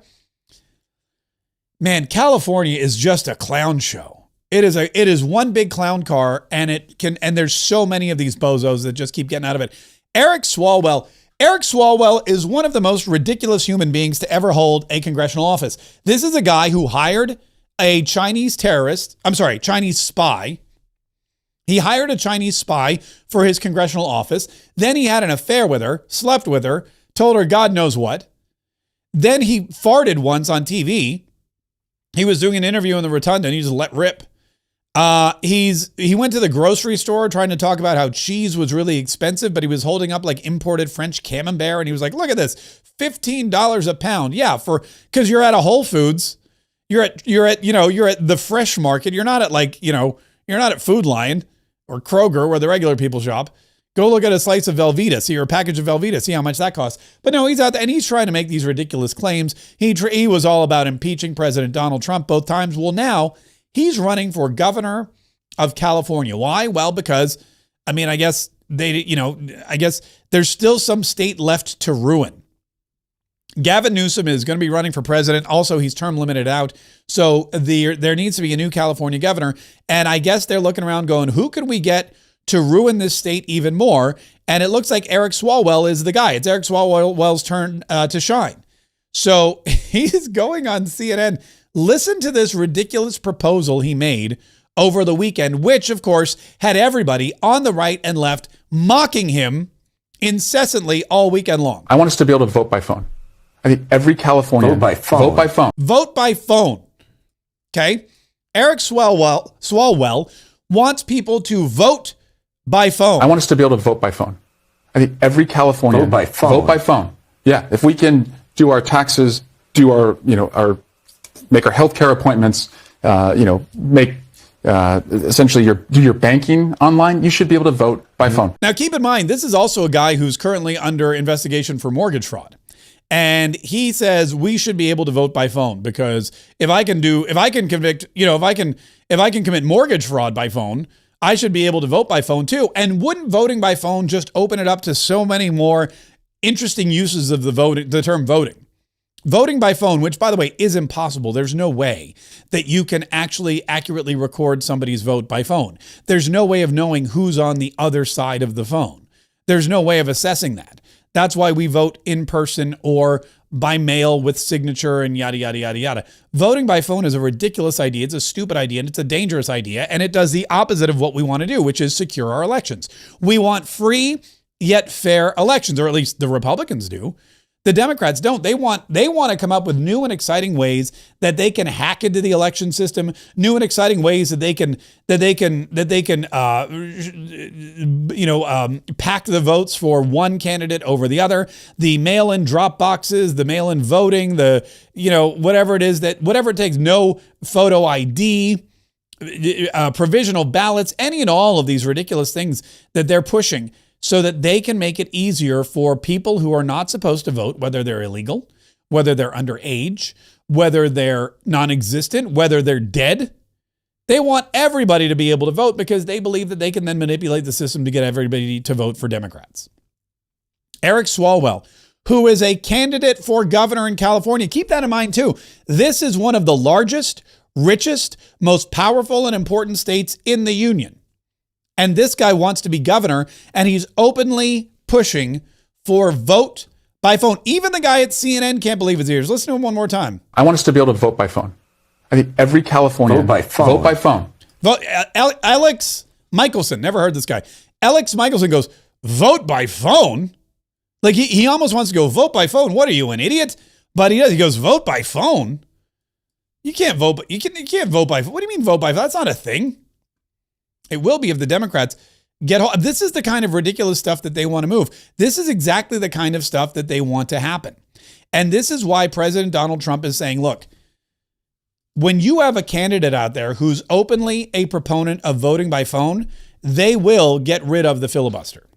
man, California is just a clown show. It is one big clown car, and there's so many of these bozos that just keep getting out of it. Eric Swalwell is one of the most ridiculous human beings to ever hold a congressional office. This is a guy who hired a Chinese spy. He hired a Chinese spy for his congressional office. Then he had an affair with her, slept with her, told her God knows what. Then he farted once on TV. He was doing an interview in the rotunda and he just let rip. He went to the grocery store trying to talk about how cheese was really expensive, but he was holding up like imported French camembert, and he was like, "Look at this, $15 a pound." Yeah, because you're at a Whole Foods, you're at the fresh market. You're not at you're not at Food Lion or Kroger where the regular people shop. Go look at a slice of Velveeta, see, or a package of Velveeta, see how much that costs. But no, he's out there and he's trying to make these ridiculous claims. He was all about impeaching President Donald Trump both times. Well, now he's running for governor of California. Why? Well, because, I guess there's still some state left to ruin. Gavin Newsom is going to be running for president. Also, he's term limited out. So there needs to be a new California governor. And I guess they're looking around going, who can we get to ruin this state even more? And it looks like Eric Swalwell is the guy. It's Eric Swalwell's turn to shine. So he's going on CNN. Listen to this ridiculous proposal he made over the weekend, which, of course, had everybody on the right and left mocking him incessantly all weekend long. I want us to be able to vote by phone. I think every Californian... Vote by phone. Vote by phone. Vote by phone. Okay? Eric Swalwell wants people to vote by phone. I want us to be able to vote by phone. I think every Californian... Vote by phone. Vote by phone. Yeah. If we can do our taxes, make our healthcare appointments, essentially do your banking online, you should be able to vote by phone. Now, keep in mind, this is also a guy who's currently under investigation for mortgage fraud. And he says we should be able to vote by phone because if I can commit mortgage fraud by phone, I should be able to vote by phone too. And wouldn't voting by phone just open it up to so many more interesting uses of the term voting? Voting by phone, which, by the way, is impossible. There's no way that you can actually accurately record somebody's vote by phone. There's no way of knowing who's on the other side of the phone. There's no way of assessing that. That's why we vote in person or by mail with signature and yada, yada, yada, yada. Voting by phone is a ridiculous idea. It's a stupid idea and it's a dangerous idea. And it does the opposite of what we want to do, which is secure our elections. We want free yet fair elections, or at least the Republicans do. The Democrats don't. They want to come up with new and exciting ways that they can hack into the election system, new and exciting ways that they can pack the votes for one candidate over the other. The mail-in drop boxes, the mail-in voting, whatever it takes, no photo ID, provisional ballots, any and all of these ridiculous things that they're pushing, so that they can make it easier for people who are not supposed to vote, whether they're illegal, whether they're underage, whether they're non-existent, whether they're dead. They want everybody to be able to vote because they believe that they can then manipulate the system to get everybody to vote for Democrats. Eric Swalwell, who is a candidate for governor in California. Keep that in mind too. This is one of the largest, richest, most powerful and important states in the union. And this guy wants to be governor, and he's openly pushing for vote by phone. Even the guy at CNN can't believe his ears. Listen to him one more time. I want us to be able to vote by phone. I think every Californian... Vote by phone. Vote by phone. Alex Michelson, never heard this guy. Alex Michelson goes, vote by phone? Like he almost wants to go, vote by phone. What are you, an idiot? But he does. He goes, vote by phone? You can't vote, you can't vote by phone. What do you mean vote by phone? That's not a thing. It will be if the Democrats get hold. This is the kind of ridiculous stuff that they want to move. This is exactly the kind of stuff that they want to happen. And this is why President Donald Trump is saying, look, when you have a candidate out there who's openly a proponent of voting by phone, they will get rid of the filibuster.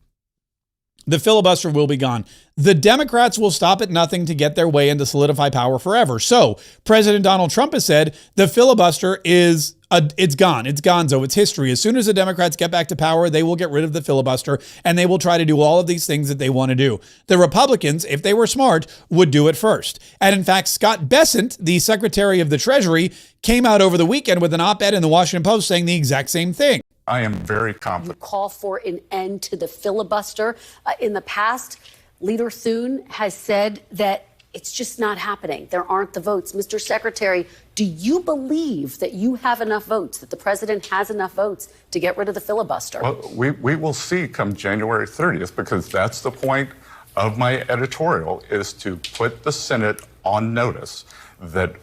The filibuster will be gone. The Democrats will stop at nothing to get their way and to solidify power forever. So President Donald Trump has said the filibuster is it's gone. It's gonzo. It's history. As soon as the Democrats get back to power, they will get rid of the filibuster and they will try to do all of these things that they want to do. The Republicans, if they were smart, would do it first. And in fact, Scott Bessent, the Secretary of the Treasury, came out over the weekend with an op-ed in the Washington Post saying the exact same thing. I am very confident. You call for an end to the filibuster. In the past, Leader Thune has said that it's just not happening. There aren't the votes. Mr. Secretary, do you believe that you have enough votes, that the president has enough votes to get rid of the filibuster? Well, we will see come January 30th, because that's the point of my editorial, is to put the Senate on notice that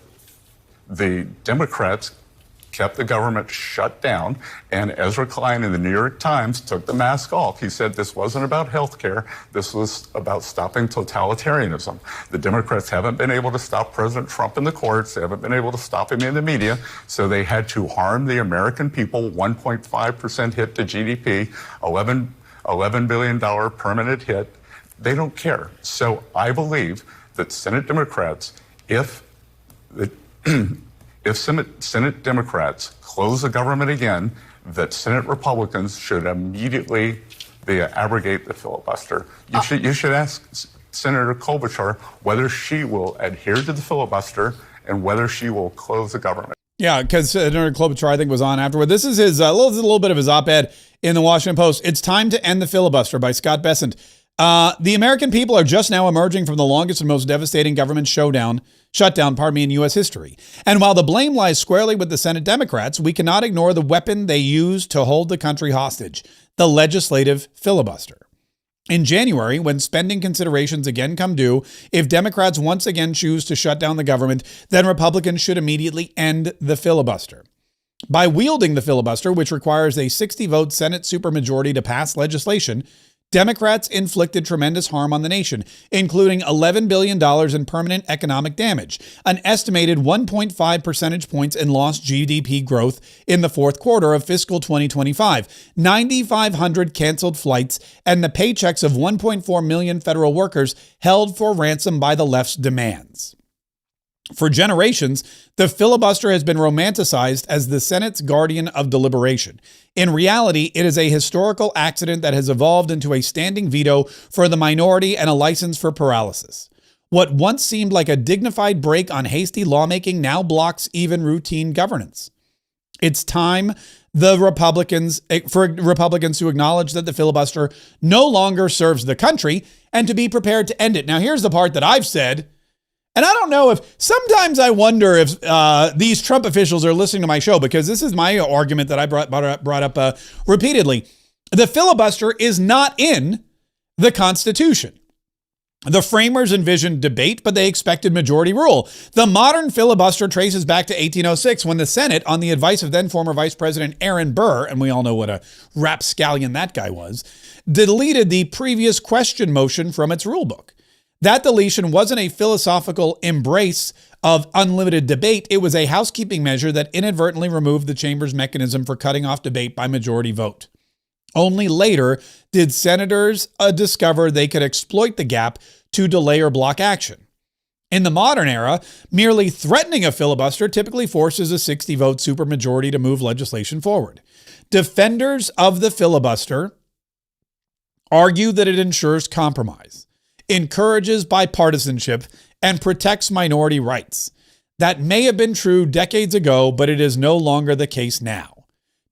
the Democrats kept the government shut down. And Ezra Klein in the New York Times took the mask off. He said this wasn't about health care. This was about stopping totalitarianism. The Democrats haven't been able to stop President Trump in the courts. They haven't been able to stop him in the media. So they had to harm the American people. 1.5% hit to GDP, $11 billion permanent hit. They don't care. So I believe that Senate Democrats, if Senate Democrats close the government again, that Senate Republicans should immediately abrogate the filibuster. You should ask Senator Klobuchar whether she will adhere to the filibuster and whether she will close the government. Yeah, because Senator Klobuchar, I think, was on afterward. This is his a little bit of his op-ed in the Washington Post. It's time to end the filibuster by Scott Bessent. The American people are just now emerging from the longest and most devastating government shutdown, in U.S. history. And while the blame lies squarely with the Senate Democrats, we cannot ignore the weapon they use to hold the country hostage, the legislative filibuster. In January, when spending considerations again come due, if Democrats once again choose to shut down the government, then Republicans should immediately end the filibuster. By wielding the filibuster, which requires a 60-vote Senate supermajority to pass legislation, Democrats inflicted tremendous harm on the nation, including $11 billion in permanent economic damage, an estimated 1.5 percentage points in lost GDP growth in the fourth quarter of fiscal 2025, 9,500 canceled flights, and the paychecks of 1.4 million federal workers held for ransom by the left's demands. For generations, the filibuster has been romanticized as the Senate's guardian of deliberation. In reality, it is a historical accident that has evolved into a standing veto for the minority and a license for paralysis. What once seemed like a dignified break on hasty lawmaking now blocks even routine governance. It's time for Republicans to acknowledge that the filibuster no longer serves the country and to be prepared to end it. Now, here's the part that I've said. And I don't know if sometimes I wonder if these Trump officials are listening to my show, because this is my argument that I brought up repeatedly. The filibuster is not in the Constitution. The framers envisioned debate, but they expected majority rule. The modern filibuster traces back to 1806 when the Senate, on the advice of then former Vice President Aaron Burr, and we all know what a rapscallion that guy was, deleted the previous question motion from its rulebook. That deletion wasn't a philosophical embrace of unlimited debate. It was a housekeeping measure that inadvertently removed the chamber's mechanism for cutting off debate by majority vote. Only later did senators discover they could exploit the gap to delay or block action. In the modern era, merely threatening a filibuster typically forces a 60-vote supermajority to move legislation forward. Defenders of the filibuster argue that it ensures compromise, encourages bipartisanship, and protects minority rights. That may have been true decades ago, but it is no longer the case now.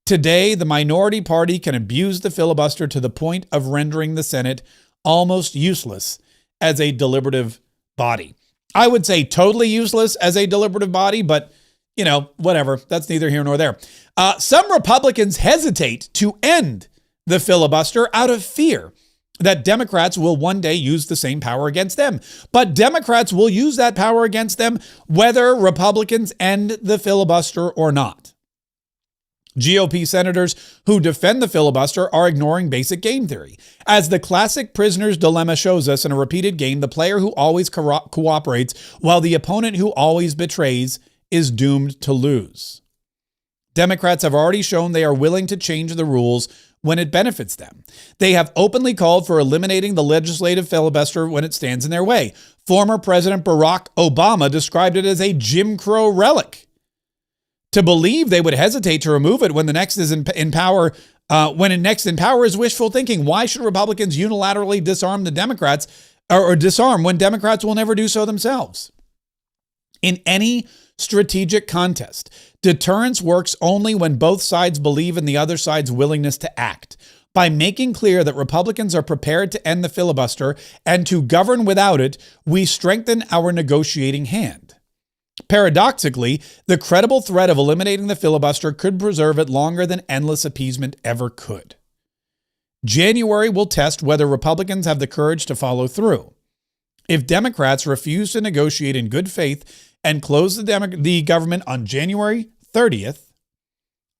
Today, the minority party can abuse the filibuster to the point of rendering the Senate almost useless as a deliberative body. I would say totally useless as a deliberative body, but, whatever. That's neither here nor there. Some Republicans hesitate to end the filibuster out of fear that Democrats will one day use the same power against them. But Democrats will use that power against them whether Republicans end the filibuster or not. GOP senators who defend the filibuster are ignoring basic game theory. As the classic prisoner's dilemma shows us in a repeated game, the player who always cooperates while the opponent who always betrays is doomed to lose. Democrats have already shown they are willing to change the rules when it benefits them. They have openly called for eliminating the legislative filibuster when it stands in their way. Former President Barack Obama described it as a Jim Crow relic. To believe they would hesitate to remove it when the next is in power, next in power is wishful thinking. Why should Republicans unilaterally disarm the Democrats or disarm when Democrats will never do so themselves? In any strategic contest, deterrence works only when both sides believe in the other side's willingness to act. By making clear that Republicans are prepared to end the filibuster and to govern without it, we strengthen our negotiating hand. Paradoxically, the credible threat of eliminating the filibuster could preserve it longer than endless appeasement ever could. January will test whether Republicans have the courage to follow through. If Democrats refuse to negotiate in good faith and close the government on January 30th,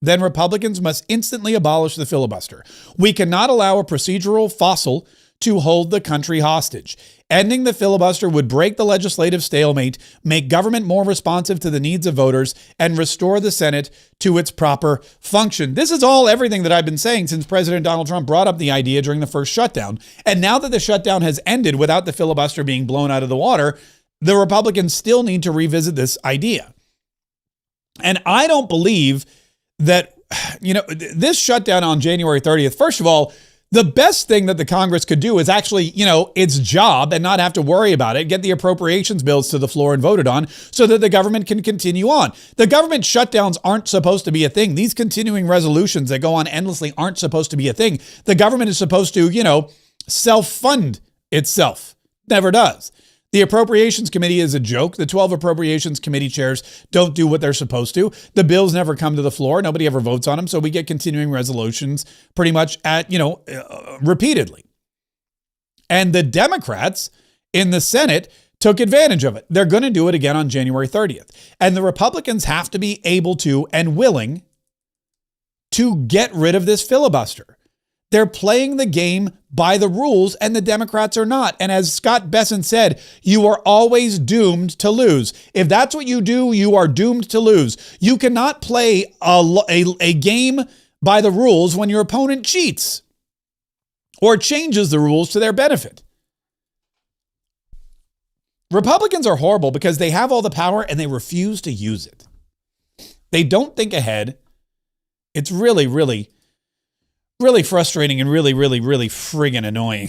then Republicans must instantly abolish the filibuster. We cannot allow a procedural fossil to hold the country hostage. Ending the filibuster would break the legislative stalemate, make government more responsive to the needs of voters, and restore the Senate to its proper function. This is everything that I've been saying since President Donald Trump brought up the idea during the first shutdown. And now that the shutdown has ended without the filibuster being blown out of the water, the Republicans still need to revisit this idea. And I don't believe that, this shutdown on January 30th, first of all, the best thing that the Congress could do is actually, its job and not have to worry about it, get the appropriations bills to the floor and voted on so that the government can continue on. The government shutdowns aren't supposed to be a thing. These continuing resolutions that go on endlessly aren't supposed to be a thing. The government is supposed to, self-fund itself. Never does. The Appropriations Committee is a joke. The 12 Appropriations Committee chairs don't do what they're supposed to. The bills never come to the floor. Nobody ever votes on them. So we get continuing resolutions pretty much repeatedly. And the Democrats in the Senate took advantage of it. They're going to do it again on January 30th. And the Republicans have to be able to and willing to get rid of this filibuster. They're playing the game by the rules, and the Democrats are not. And as Scott Besson said, you are always doomed to lose. If that's what you do, you are doomed to lose. You cannot play a game by the rules when your opponent cheats or changes the rules to their benefit. Republicans are horrible because they have all the power and they refuse to use it. They don't think ahead. It's really, really frustrating and really friggin' annoying.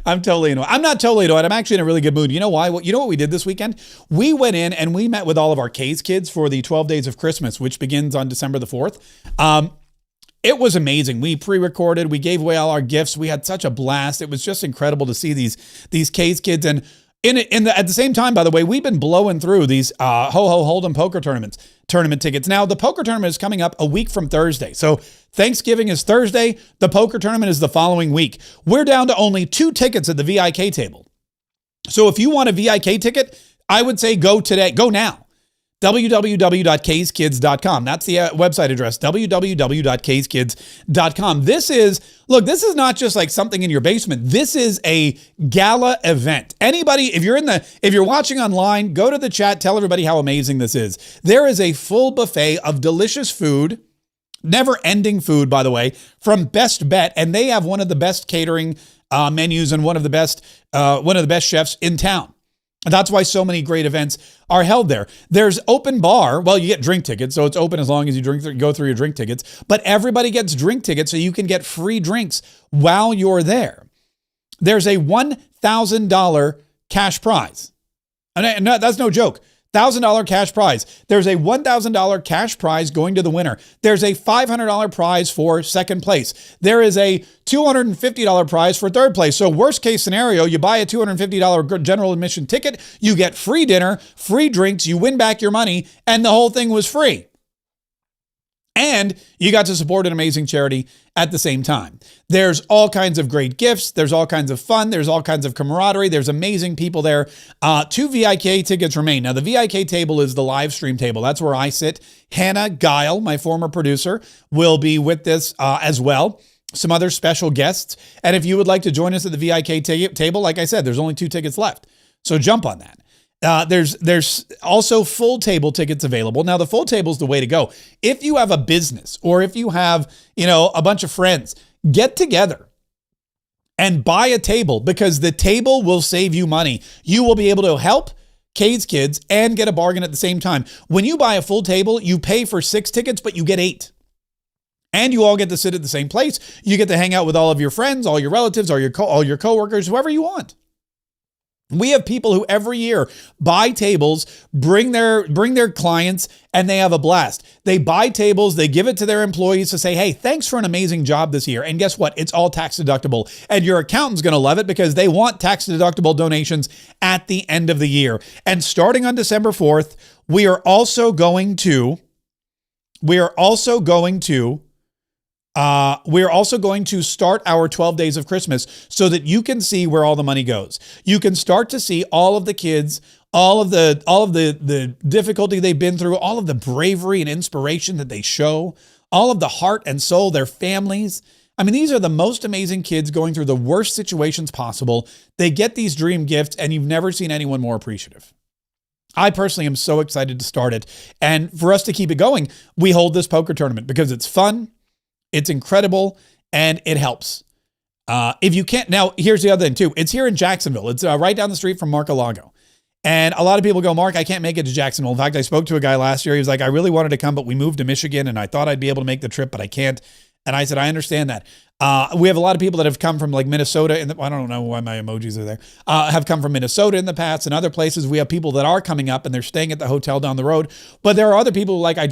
I'm totally annoyed. I'm not totally annoyed. I'm actually in a really good mood. You know why? You know what we did this weekend? We went in and we met with all of our K's kids for the 12 Days of Christmas, which begins on December the 4th. It was amazing. We pre-recorded. We gave away all our gifts. We had such a blast. It was just incredible to see these K's kids. And at the same time, by the way, we've been blowing through these Hold'em poker tournament tickets. Now, the poker tournament is coming up a week from Thursday. So Thanksgiving is Thursday. The poker tournament is the following week. We're down to only 2 tickets at the VIK table. So if you want a VIK ticket, I would say go today. Go now. www.kskids.com. That's the website address, www.kskids.com. This is not just like something in your basement. This is a gala event. Anybody, if you're watching online, go to the chat, tell everybody how amazing this is. There is a full buffet of delicious food, never-ending food, by the way, from Best Bet, and they have one of the best catering menus and one of the best chefs in town. That's why so many great events are held there. There's open bar. Well, you get drink tickets, so it's open as long as you go through your drink tickets. But everybody gets drink tickets, so you can get free drinks while you're there. There's a $1,000 cash prize. And that's no joke. $1,000 cash prize. There's a $1,000 cash prize going to the winner. There's a $500 prize for second place. There is a $250 prize for third place. So worst case scenario, you buy a $250 general admission ticket, you get free dinner, free drinks, you win back your money, and the whole thing was free. And you got to support an amazing charity at the same time. There's all kinds of great gifts. There's all kinds of fun. There's all kinds of camaraderie. There's amazing people there. 2 VIK tickets remain. Now, the VIK table is the live stream table. That's where I sit. Hannah Guile, my former producer, will be with this as well. Some other special guests. And if you would like to join us at the VIK table, like I said, there's only 2 tickets left. So jump on that. There's also full table tickets available. Now, the full table is the way to go. If you have a business or if you have, a bunch of friends, get together and buy a table because the table will save you money. You will be able to help K's kids and get a bargain at the same time. When you buy a full table, you pay for 6 tickets, but you get 8. And you all get to sit at the same place. You get to hang out with all of your friends, all your relatives, all your coworkers, whoever you want. We have people who every year buy tables, bring their clients, and they have a blast. They buy tables, they give it to their employees to say, hey, thanks for an amazing job this year. And guess what? It's all tax deductible. And your accountant's going to love it because they want tax deductible donations at the end of the year. And starting on December 4th, we are also going to start our 12 Days of Christmas so that you can see where all the money goes. You can start to see all of the kids, all of the difficulty they've been through, all of the bravery and inspiration that they show, all of the heart and soul, their families. I mean, these are the most amazing kids going through the worst situations possible. They get these dream gifts, and you've never seen anyone more appreciative. I personally am so excited to start it. And for us to keep it going, we hold this poker tournament because it's fun, it's incredible, and it helps. If you can't, now here's the other thing too. It's here in Jacksonville. It's right down the street from Mar-a-Lago. And a lot of people go, Mark, I can't make it to Jacksonville. In fact, I spoke to a guy last year. He was like, I really wanted to come, but we moved to Michigan and I thought I'd be able to make the trip, but I can't. And I said, I understand that. We have a lot of people that have come from like Minnesota. I don't know why my emojis are there. Have come from Minnesota in the past and other places. We have people that are coming up and they're staying at the hotel down the road. But there are other people like, I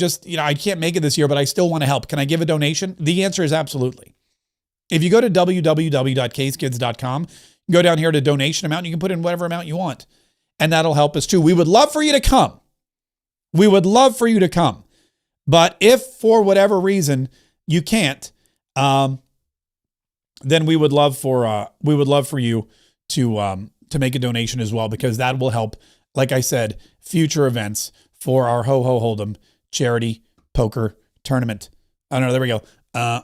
can't make it this year, but I still want to help. Can I give a donation? The answer is absolutely. If you go to www.casekids.com, go down here to donation amount, you can put in whatever amount you want. And that'll help us too. We would love for you to come. We would love for you to come. But if for whatever reason you can't, then we would love for you to make a donation as well, because that will help, like I said, future events for our Ho Ho Hold'em charity poker tournament. I don't know. There we go. I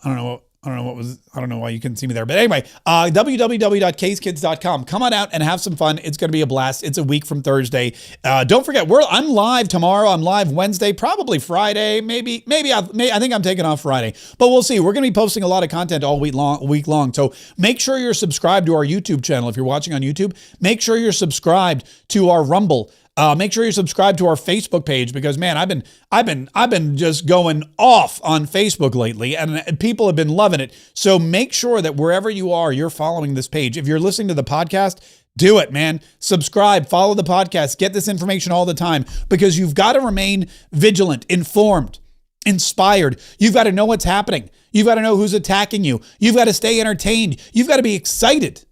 don't know why you couldn't see me there. But anyway, www.casekids.com. Come on out and have some fun. It's going to be a blast. It's a week from Thursday. Don't forget, I'm live tomorrow. I'm live Wednesday, probably Friday. Maybe I think I'm taking off Friday. But we'll see. We're going to be posting a lot of content all week long. So make sure you're subscribed to our YouTube channel. If you're watching on YouTube, make sure you're subscribed to our Rumble. Make sure you're subscribed to our Facebook page, because man, I've been just going off on Facebook lately, and people have been loving it. So make sure that wherever you are, you're following this page. If you're listening to the podcast, do it, man. Subscribe, follow the podcast, get this information all the time, because you've got to remain vigilant, informed, inspired. You've got to know what's happening. You've got to know who's attacking you. You've got to stay entertained. You've got to be excited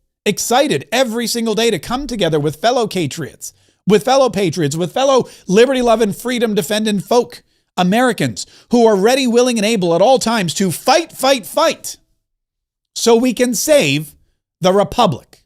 every single day to come together with fellow patriots, with fellow liberty-loving, freedom-defending folk, Americans who are ready, willing, and able at all times to fight, so we can save the Republic.